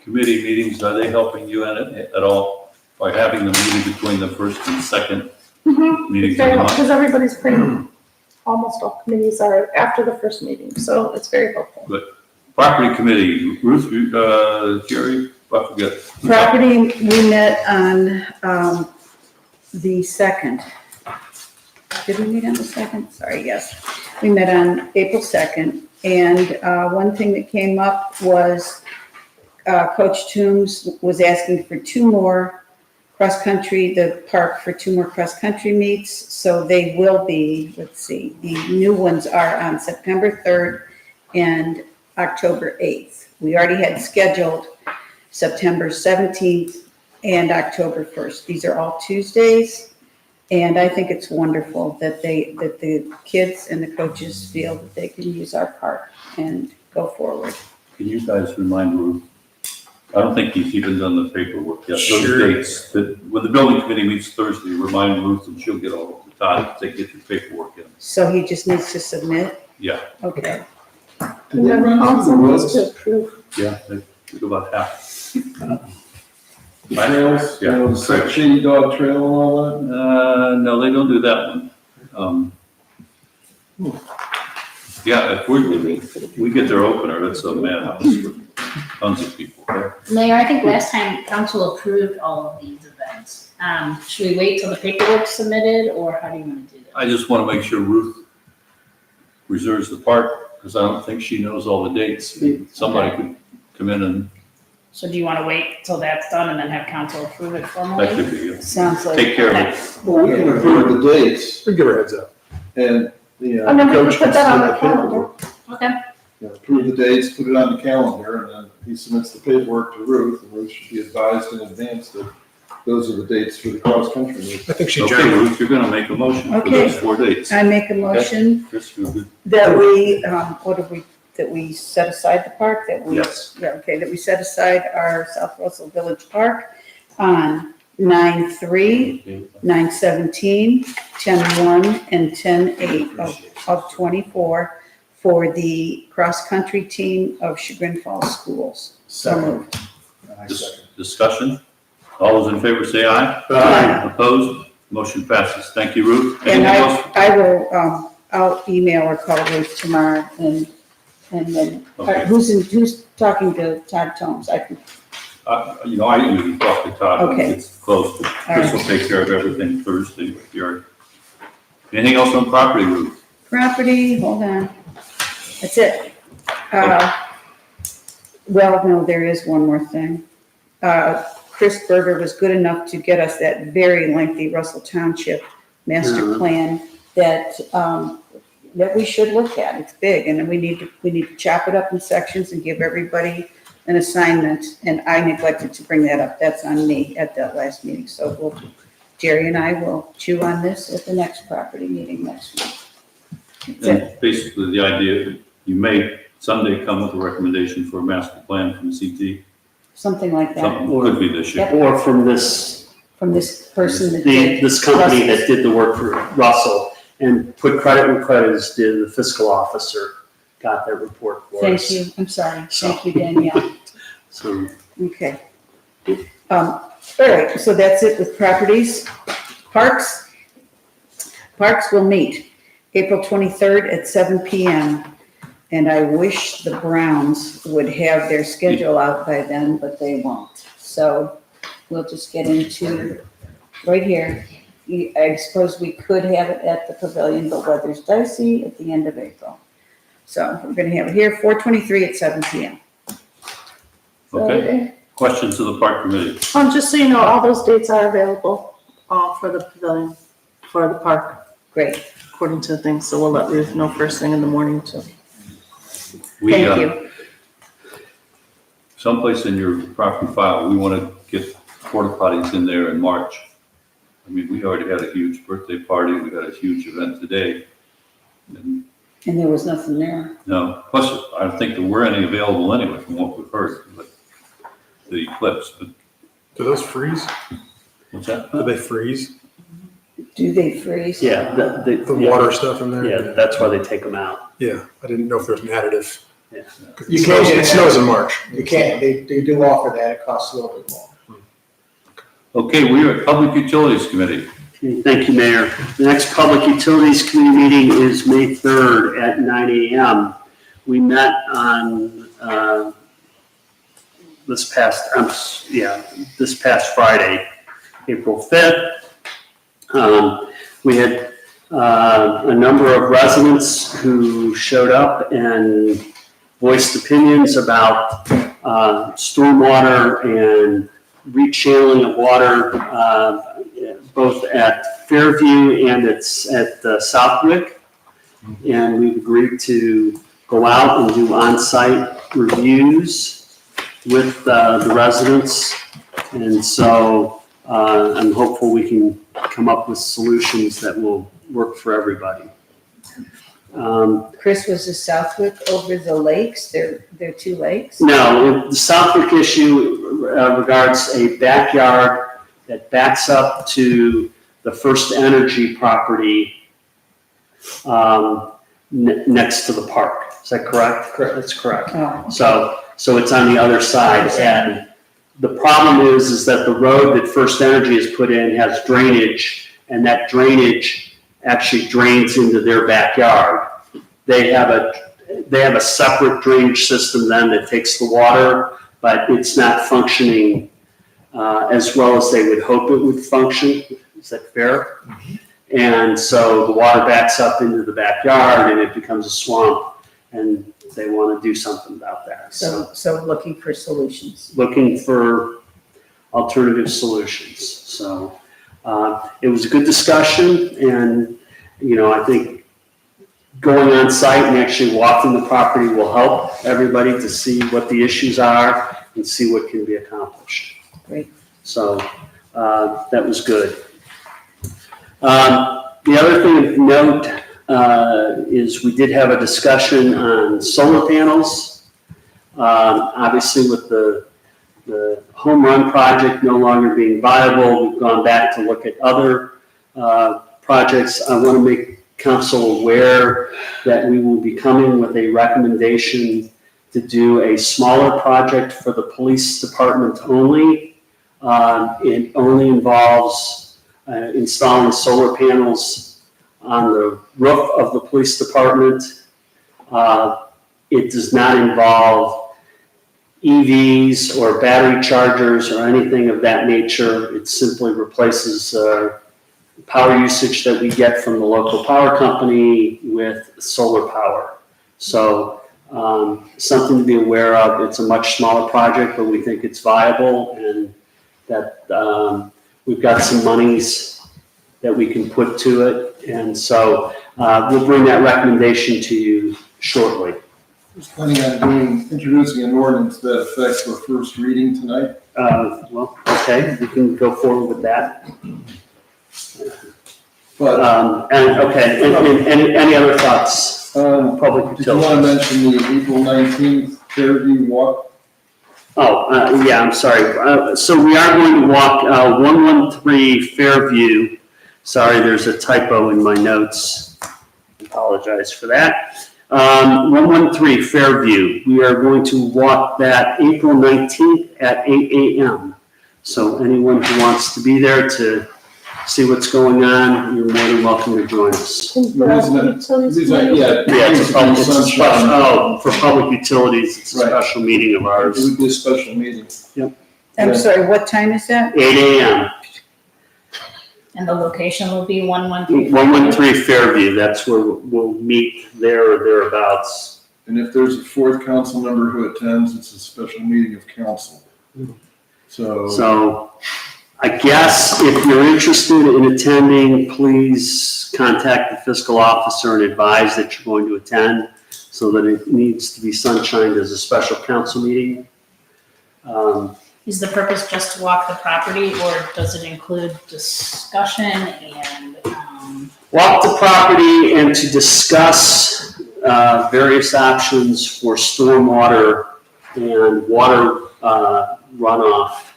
committee meetings, are they helping you in it at all? By having the meeting between the first and second meetings of the month? Because everybody's pretty, almost all committees are after the first meeting, so it's very helpful. Property committee, Ruth, Jerry, I forget. Property, we met on the 2nd. Did we meet on the 2nd? Sorry, yes. We met on April 2nd. And one thing that came up was Coach Toombs was asking for 2 more cross-country, the park for 2 more cross-country meets. So they will be, let's see, the new ones are on September 3rd and October 8th. We already had scheduled September 17th and October 1st. These are all Tuesdays. And I think it's wonderful that the kids and the coaches feel that they can use our park and go forward. Can you guys remind Ruth I don't think he's even done the paperwork yet. Sure. Those dates, that, when the building committee meets Thursday, remind Ruth and she'll get all of the time to get your paperwork in. So he just needs to submit? Yeah. Okay. Did they run through the roads? Yeah, they do about half. The trails, you know, the Shady Dog Trail and all that? No, they don't do that one. Yeah, if we get their opener, it's a madhouse for tons of people. Mayor, I think last time council approved all of these events. Should we wait till the paperwork's submitted, or how do you want to do that? I just want to make sure Ruth reserves the park, because I don't think she knows all the dates. Somebody could come in and, So do you want to wait till that's done and then have council approve it that formally? could be it. Sounds like. Take care of it. Well, we can approve the dates We give her a heads up. and, the And then we can coach put can that on submit the calendar. paperwork. Okay. You know, approve the dates, put it on the calendar, and then he submits the paperwork to Ruth, and Ruth should be advised in advance that those are the dates for the cross-country meet. I think she Okay, generally, Ruth, you're going to make a motion for Okay. those 4 dates. I make a motion Chris, you're good? that we, that we set aside the park, that we. Yes. Yeah, okay, that we set aside our South Russell Village Park on 9/3, 9/17, 10/1, and 10/8 of 24 for the cross-country team of Chagrin Falls Schools. So moved. Discussion? All those in favor say aye. Aye. Opposed? Motion passes. Thank you, Ruth. And Anything else? I will, I'll email or call Ruth tomorrow and then, Okay. who's talking to Todd Tomes? I can, You know, I usually talk to Todd when Okay. it gets close, but All Chris will right. take care of everything Thursday with your. Anything else on property, Ruth? property, hold on. That's it. Well, no, there is one more thing. Chris Berger was good enough to get us that very lengthy Russell Township master plan that, that we should look at. It's big, and then we need to chop it up in sections and give everybody an assignment, and I neglected to bring that up. That's on me at that last meeting, so Jerry and I will chew on this at the next property meeting next week. That's it. And basically, the idea, you may someday come with a recommendation for a master plan from CT. Something like that, Something could be this year. Or from this, from this person that did. this company that did the work for Russell, and put credit where credit is due, the fiscal officer got that report for us. Thank you, I'm sorry, thank you, Danielle. So, Okay. All right, so that's it with properties. Parks will meet April 23rd at 7 PM. And I wish the Browns would have their schedule out by then, but they won't. So we'll just get into right here. I suppose we could have it at the pavilion, but weather's dicey at the end of April. So we're gonna have it here, 4/23 at 7 PM. Okay, questions to the park committee? Just so you know, all those dates are available, for the pavilion, for the park, Great, according to things, so we'll let Ruth know first thing in the morning too. We, thank you. Someplace in your property file, we want to get porta potties in there in March. I mean, we already had a huge birthday party, we had a huge event today. And And there was nothing there. no, plus, I don't think there were any available anyway from what we've heard, but the Eclipse, but do those freeze? what's that? Do they freeze? Do they freeze? yeah, The water stuff in there? Yeah, that's why they take them out. Yeah, I didn't know if there's an additive. Yeah. 'Cause You It can't snows, get it an snows in March. You can't, they do offer that, it costs a little bit more. Okay, we are at Public Utilities Committee. Okay, thank you, Mayor. The next Public Utilities Committee meeting is May 3rd at 9 AM. We met on, this past Friday, April 5th. We had a number of residents who showed up and voiced opinions about stormwater and rechanneling of water, both at Fairview and at Southwick. And we've agreed to go out and do on-site reviews with the residents. And so I'm hopeful we can come up with solutions that will work for everybody. Chris, was the Southwick over the lakes? There are two lakes? No, the Southwick issue regards a backyard that backs up to the First Energy property next to the park. Is that correct? Correct. That's correct. Oh, So it's on the other side, and the problem is that the road that First Energy has put in has drainage, and that drainage actually drains into their backyard. They have a separate drainage system then that takes the water, but it's not functioning as well as they would hope it would function. Is that fair? And so the water backs up into the backyard and it becomes a swamp, and they want to do something about that. so looking for solutions. Looking for alternative solutions. So it was a good discussion, and I think going on site and actually walking the property will help everybody to see what the issues are and see what can be accomplished. Great. So that was good. The other thing of note is we did have a discussion on solar panels. Obviously, with the home run project no longer being viable, we've gone back to look at other projects. I want to make council aware that we will be coming with a recommendation to do a smaller project for the police department only. It only involves installing solar panels on the roof of the police department. It does not involve EVs or battery chargers or anything of that nature. It simply replaces power usage that we get from the local power company with solar power. So something to be aware of. It's a much smaller project, but we think it's viable, and that we've got some monies that we can put to it. And so we'll bring that recommendation to you shortly. I was planning on introducing an ordinance to that effect for first reading tonight. Well, okay, we can go forward with that. But Any other thoughts? Public did you want to utilities. mention the April 19th Fairview Walk? Yeah, I'm sorry. So we are going to walk 113 Fairview. Sorry, there's a typo in my notes. Apologize for that. 113 Fairview. We are going to walk that April 19th at 8 a.m. So anyone who wants to be there to see what's going on, you're more than welcome to join us. Yeah. For public utilities, it's a Right. special meeting of It ours. would be a special meeting. I'm sorry, what time is that? 8 a.m. And the location will be 113. 113 Fairview, that's where we'll meet there or thereabouts. And if there's a fourth council member who attends, it's a special meeting of council. So I guess if you're interested in attending, please contact the fiscal officer and advise that you're going to attend so that it needs to be sunshined as a special council meeting. Is the purpose just to walk the property, or does it include discussion and, Walk the property and to discuss various options for stormwater and water runoff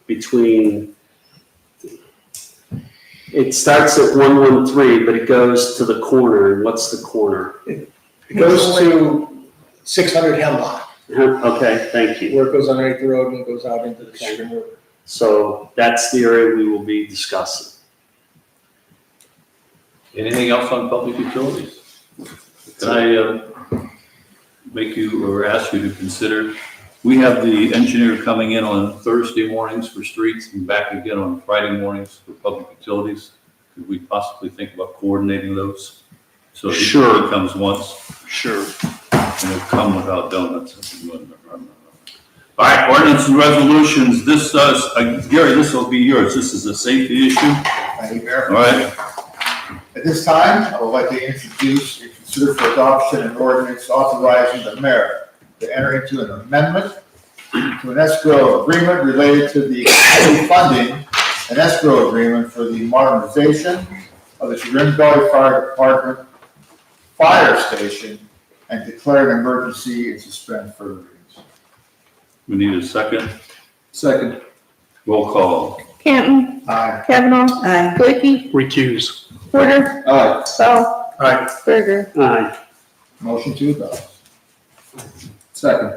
between, it starts at 113, but it goes to the corner. And what's the corner? It goes to 600 Hemlock, Okay, thank you. where it goes underneath the road and goes out into the Cayman River. So that's the area we will be discussing. Anything else on public utilities? Can I make you or ask you to consider, we have the engineer coming in on Thursday mornings for streets and back again on Friday mornings for public utilities. Could we possibly think about coordinating those? So each Sure. one comes once Sure. and it'll come without donuts. All right, ordinance and resolutions. This, Gary, this will be yours. This is a safety issue. Thank you, Mayor. All right. At this time, I would like to introduce and consider for adoption an ordinance authorizing the mayor to enter into an amendment to an escrow agreement related to the funding an escrow agreement for the modernization of the Chagrin Valley Fire Department Fire Station and declare an emergency and suspend further readings. We need a second. Second. Roll call. Canton, Aye. Kavanaugh, Aye. Lickey, Recuse. Porter, Aye. Bell, Aye. Berger. Aye. Motion to adopt. Second.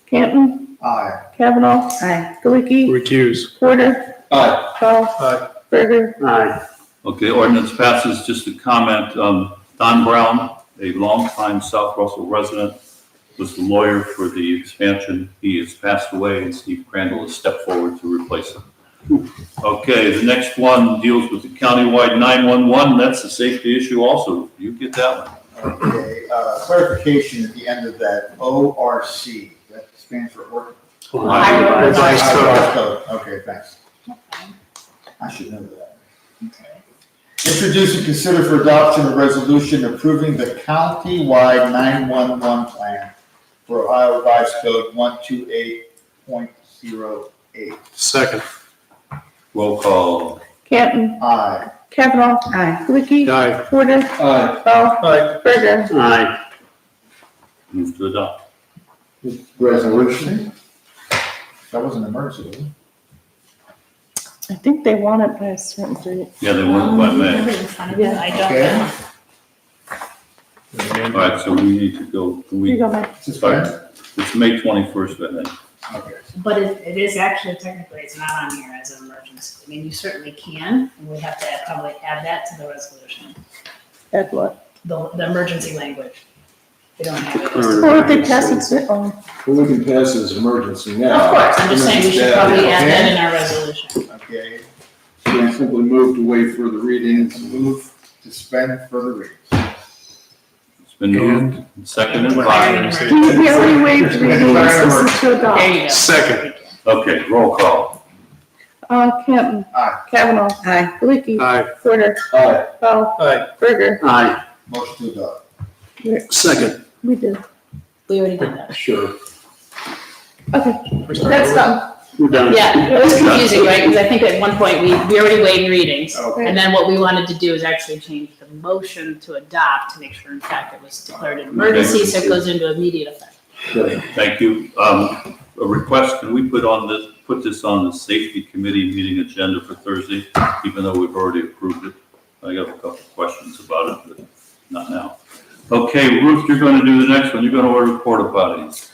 Canton, Aye. Kavanaugh, Aye. Lickey, Recuse. Porter, Aye. Bell, Aye. Berger. Aye. Okay, ordinance passes. Just a comment, Don Brown, a longtime South Russell resident, was the lawyer for the expansion. He has passed away, and Steve Crandall has stepped forward to replace him. Okay, the next one deals with the countywide 911. That's a safety issue also. You get that one. Okay, clarification at the end of that, ORC, that stands for Order. Ohio Revised Code. Code. Okay, thanks. I should know that. Introduce and consider for adoption a resolution approving the countywide 911 plan for Ohio Revised Code 128.08. Second. Roll call. Canton, Aye. Kavanaugh, Aye. Lickey, Aye. Porter, Aye. Bell, Aye. Berger. Aye. Move to adopt. Resolution. That was an emergency, wasn't it? I think they want it by a certain date. Yeah, they want it by May. Have it in front of you? I don't Okay. know. All right, so we need to go, can Here you we, go, Mike. Suspend? it's May 21st, I think. Okay. But it is actually technically, it's not on here as an emergency. I mean, you certainly can, and we have to probably add that to the resolution, Add what? the emergency language. We don't have it. Or if they pass it, Well, we can pass it as emergency now. Of course, I'm just saying we should probably add that in our resolution. Okay, So we simply move to waive further readings. move to suspend further readings. It's been moved, and seconded Declaring by, an emergency. we already waived readings, this is to adopt. There you go. Second. okay, roll call. Canton, Aye. Kavanaugh, Aye. Lickey, Aye. Porter, Aye. Bell, Aye. Berger. Aye. Motion to adopt. Second. We did. We already did that. Sure. Okay, that's done. We're done. Yeah, it was confusing, right? Because I think at one point we already waived readings. Okay. And then what we wanted to do is actually change the motion to adopt to make sure in fact it was declared an emergency, so it goes into immediate effect. Sure. Thank you. A request, can we put this on the safety committee meeting agenda for Thursday, even though we've already approved it? I got a couple of questions about it, but not now. Okay, Ruth, you're going to do the next one. You're going to order porta potties.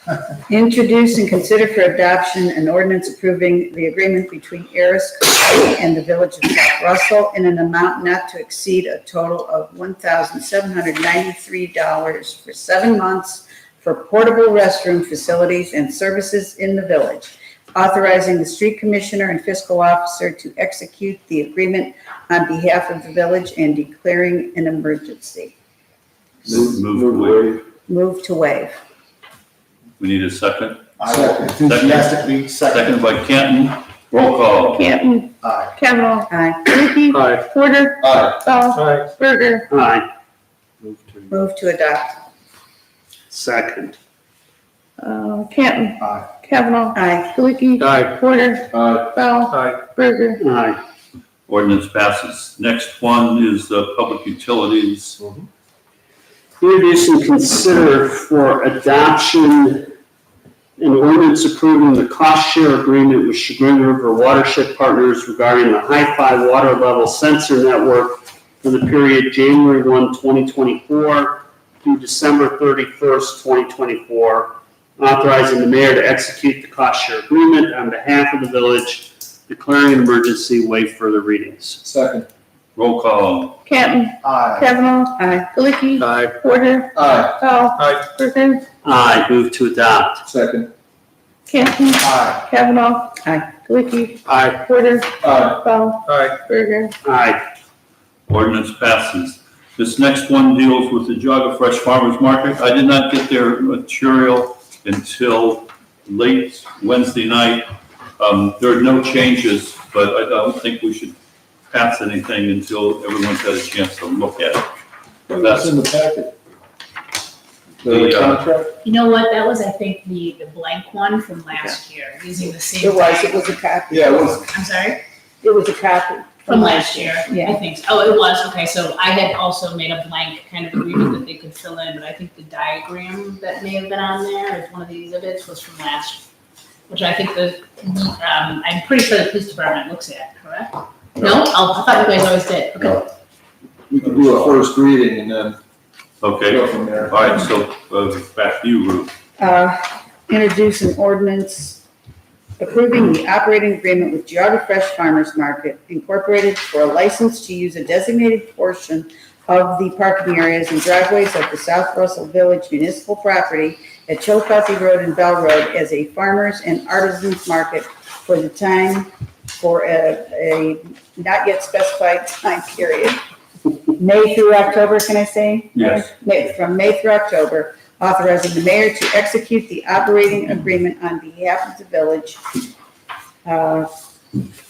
Introduce and consider for adoption an ordinance approving the agreement between Aris County and the Village of South Russell in an amount not to exceed a total of $1,793 for 7 months for portable restroom facilities and services in the village, authorizing the street commissioner and fiscal officer to execute the agreement on behalf of the village and declaring an emergency. Move to waive. Move to waive. We need a second. I will enthusiastically second. Second by Canton. Roll call. Canton, Aye. Kavanaugh, Aye. Lickey, Aye. Porter, Aye. Bell, Aye. Berger. Aye. Move to adopt. Second. Canton, Aye. Kavanaugh, Aye. Lickey, Aye. Porter, Aye. Bell, Aye. Berger. Aye. Ordinance passes. Next one is public utilities. Introduce and consider for adoption an ordinance approving the cost share agreement with Chagrin River Watershed Partners regarding the Hi-Fi water level sensor network for the period January 1, 2024 through December 31st, 2024, authorizing the mayor to execute the cost share agreement on behalf of the village, declaring an emergency, waive further readings. Second. Roll call. Canton, Aye. Kavanaugh, Aye. Lickey, Aye. Porter, Aye. Bell, Aye. Berger. Aye. Move to adopt. Second. Canton, Aye. Kavanaugh, Aye. Lickey, Aye. Porter, Aye. Bell, Aye. Berger. Aye. Ordinance passes. This next one deals with the Jogga Fresh Farmers Market. I did not get their material until late Wednesday night. There are no changes, but I don't think we should pass anything until everyone's had a chance to look at it. What's in the packet? The The, contract? You know what, that was, I think, the blank one from last year, using the same. It was a copy. Yeah, it was. I'm sorry? It was a copy From last year, I Yeah. think. So. Oh, it was, okay, so I had also made a blank kind of agreement that they could fill in, but I think the diagram that may have been on there as one of the exhibits was from last, which I think I'm pretty sure the police department looks at, correct? No? Oh, I thought you guys always did, okay. We can do a first reading and then Okay, go all from there. right, so back to you, Ruth. Introduce an ordinance approving the operating agreement with Geauga Fresh Farmers Market Incorporated for a license to use a designated portion of the parking areas and driveways of the South Russell Village municipal property at Chillicothe Road and Bell Road as a farmers and artisans market for the time for a not yet specified time period. May through October, can I say? Yes. From May through October, authorizing the mayor to execute the operating agreement on behalf of the village.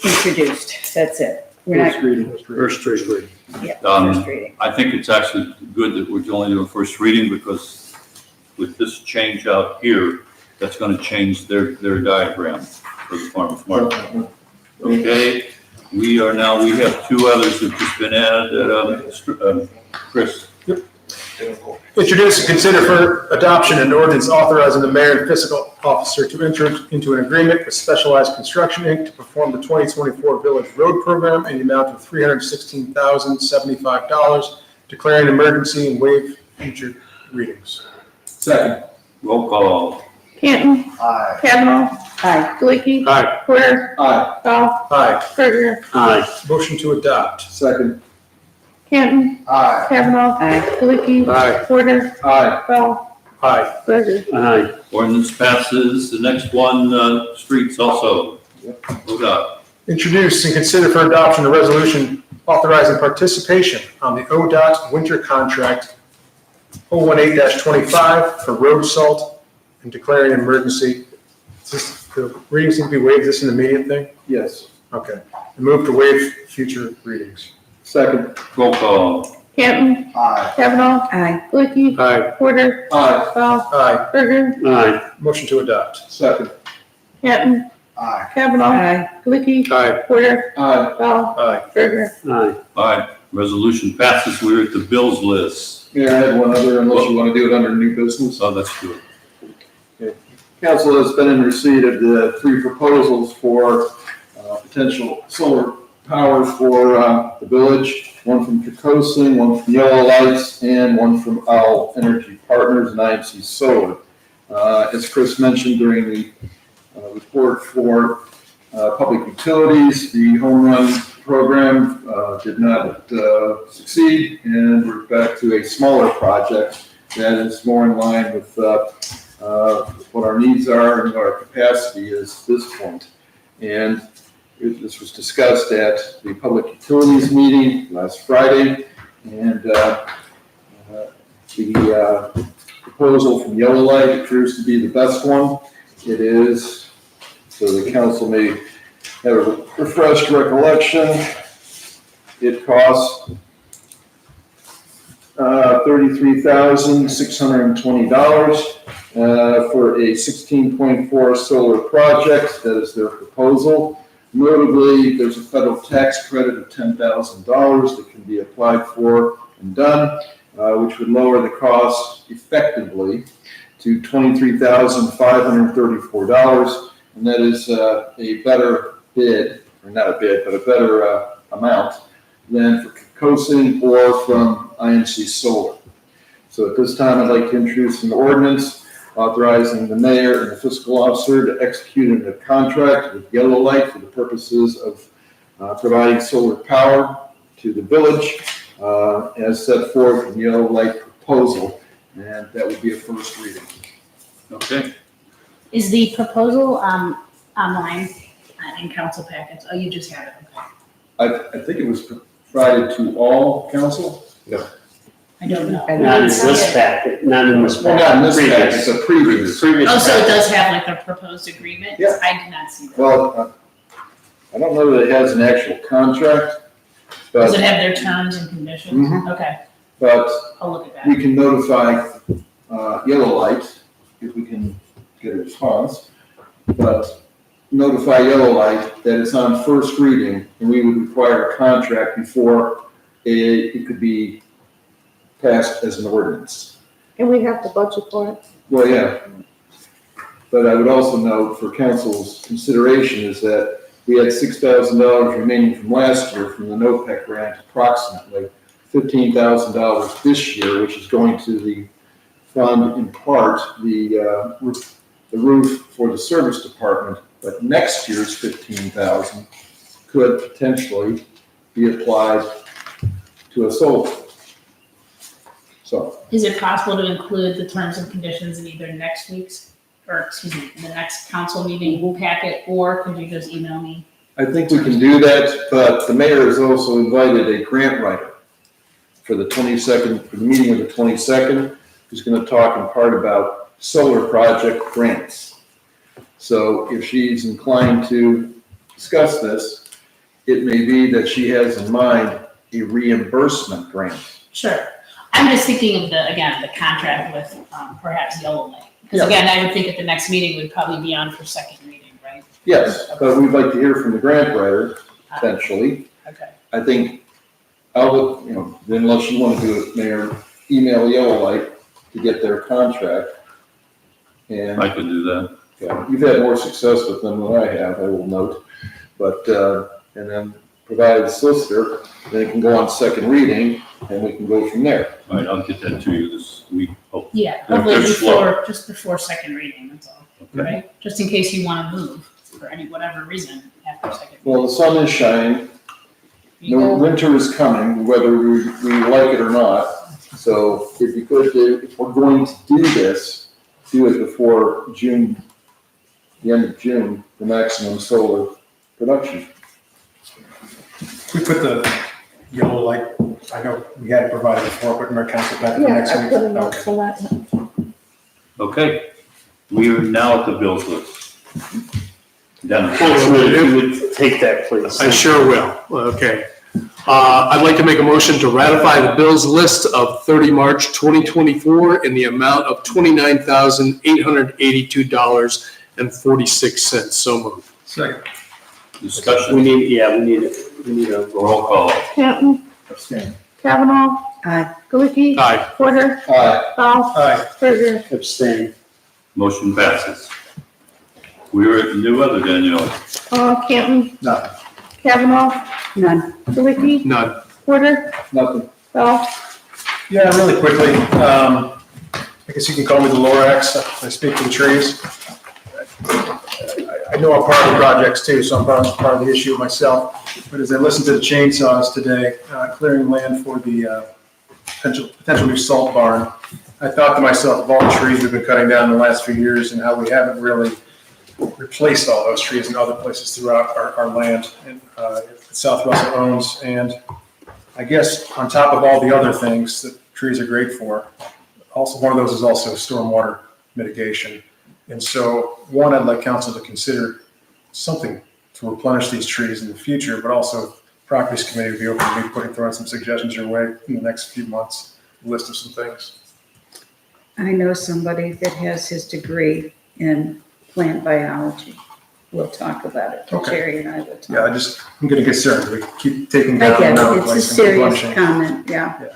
Introduced, that's it. We're not, First reading. First reading. yeah, Um, first reading. I think it's actually good that we're only doing first reading because with this change out here, that's gonna change their diagram for the farmer's market. Okay, we have two others that have just been added, Chris. Introduce and consider for adoption an ordinance authorizing the mayor and fiscal officer to enter into an agreement with Specialized Construction, Inc. to perform the 2024 Village Road Program in the amount of $316,075, declaring an emergency and waive future readings. Second. Roll call. Canton, Aye. Kavanaugh, Aye. Galiki. Aye. Porter, Aye. Bell, Aye. Berger, Aye. Motion to adopt. Second. Canton, Aye. Kavanaugh, Aye. Galiki. Aye. Porter, Aye. Bell, Aye. Berger. Aye. Ordinance passes. The next one, streets also. ODOT. Introduce and consider for adoption a resolution authorizing participation on the ODOT winter contract 018-25 for road salt and declaring an emergency. Is this, the readings need to be waived, is this an immediate thing? Yes. Okay. I move to waive future readings. Second. Roll call. Canton, Aye. Kavanaugh, Aye. Galiki. Aye. Porter, Aye. Bell, Aye. Berger, Aye. Motion to adopt. Second. Canton, Aye. Kavanaugh, Aye. Galiki. Aye. Porter, Aye. Bell, Aye. Berger. Aye. All right, resolution passes. We're at the bills list. Mayor, I had one other, unless you want to do it under new business. Oh, that's good. Council has been in receipt of the three proposals for potential solar power for the village, one from Kikosing, one from Yellow Lights, and one from Owl Energy Partners and IMC Solar. As Chris mentioned during the report for public utilities, the home run program did not succeed, and we're back to a smaller project that is more in line with what our needs are and what our capacity is at this point. And this was discussed at the public utilities meeting last Friday, and the proposal from Yellow Light appears to be the best one. It is, so the council may have a refreshed recollection. It costs $33,620 for a 16.4 solar project. That is their proposal. Notably, there's a federal tax credit of $10,000 that can be applied for and done, which would lower the cost effectively to $23,534. And that is a better bid, or not a bid, but a better amount than for Kikosing or from IMC Solar. So at this time, I'd like to introduce an ordinance authorizing the mayor and the fiscal officer to execute a contract with Yellow Light for the purposes of providing solar power to the village as set forth in the Yellow Light proposal. And that would be a first reading. Okay, Is the proposal online in council packets? Oh, you just have it, okay. I think it was provided to all council. I don't know. Not in this packet, not in this Well, packet. not in this Previous. packet, it's a previous. Previous Oh, so it packet. does have like a proposed agreement? Yeah. I did not see that. Well, I don't know that it has an actual contract, Does it but, have their terms and conditions? Mhm. Okay, but I'll look at that. we can notify Yellow Light if we can get a response. But notify Yellow Light that it's on first reading, and we would require a contract before it could be passed as an ordinance. And we have to budget for it. Well, yeah. But I would also note for council's consideration is that we had $6,000 remaining from last year from the NOPEC grant, approximately $15,000 this year, which is going to the fund in part the roof for the service department. But next year's $15,000 could potentially be applied to a solar. So Is it possible to include the terms and conditions in either next week's, or excuse me, in the next council meeting packet, or could you just email me? I think we can do that, but the mayor has also invited a grant writer for the 22nd, for the meeting of the 22nd, who's going to talk in part about solar project grants. So if she's inclined to discuss this, it may be that she has in mind a reimbursement grant. Sure. I'm just thinking of the contract with perhaps Yellow Light. Because again, I would think at the next meeting would probably be on for second reading, right? Yes, but we'd like to hear from the grant writer, potentially. Okay. I think, unless you want to do it, Mayor, email Yellow Light to get their contract. And I could do that. yeah, you've had more success with them than I have, I will note. But, and then provide a solicitor, then it can go on second reading, and we can go from there. All right, I'll get that to you this week. Oh, Yeah, They're hopefully slow. just before second reading, that's all, okay. right? Just in case you want to move for whatever reason after second. Well, the sun is shining, You no, go- winter is coming, whether we like it or not. So if you could, if we're going to do this, do it before June, the end of June, the maximum solar production. We put the Yellow Light, I know we had it provided before, but in our council back for Yeah, next I week. put a note Okay. for that. Okay, we are now at the bills list. Dennis. Councilman, if you would take that, please. I sure will. Okay. I'd like to make a motion to ratify the bills list of 30 March 2024 in the amount of $29,882.46. So moved. Second. Discussion, We need a roll call. Canton, Abstain. Kavanaugh, Aye. Galiki, Aye. Porter, Aye. Dahl, Aye. Berger. abstain. Motion passes. We are at new other, Danielle. Canton, Nothing. Kavanaugh, None. Galiki, None. Porter, Nothing. Dahl. Yeah, really quickly, I guess you can call me the Lorax, I speak to the trees. I know I'm part of the projects too, so I'm part of the issue myself. But as I listened to the chainsaws today, clearing land for the potential new salt barn, I thought to myself, of all the trees we've been cutting down in the last few years and how we haven't really replaced all those trees in other places throughout our land and South Russell owns. And I guess on top of all the other things that trees are great for, also one of those is also stormwater mitigation. And so, one, I'd like council to consider something to replenish these trees in the future, but also properties committee would be open to me throwing some suggestions your way in the next few months, a list of some things. I know somebody that has his degree in plant biology. We'll talk about it. Okay. Jerry and I will talk. Yeah, I'm getting concerned. We keep taking I down get another it. It's a place and serious replenishing. comment, yeah.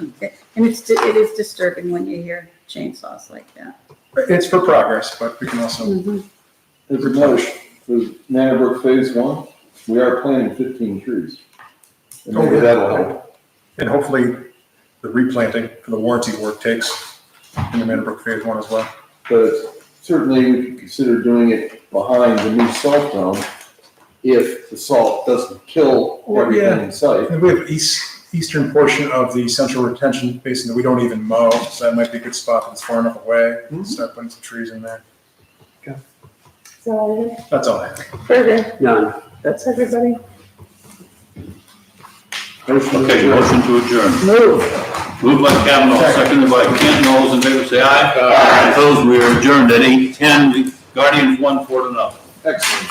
And it is disturbing when you hear chainsaws like that. It's for progress, but we can also, As a note, for Nannabrook Phase 1, we are planting 15 trees. And maybe that'll help. and hopefully the replanting for the warranty work takes in the Meadowbrook Phase 1 as well. But certainly we could consider doing it behind the new salt dome if the salt doesn't kill everything in sight. And we have eastern portion of the central retention basin that we don't even mow, so that might be a good spot that's far enough away. Start putting some trees in there. So, That's all I have. Berger, None. that's everybody. Okay, motion to adjourn. Move. Moved by Kavanaugh, seconded by Canton. All those in favor say aye. Aye. Opposed, we are adjourned at 8:10. The Guardians won 4-0. Excellent.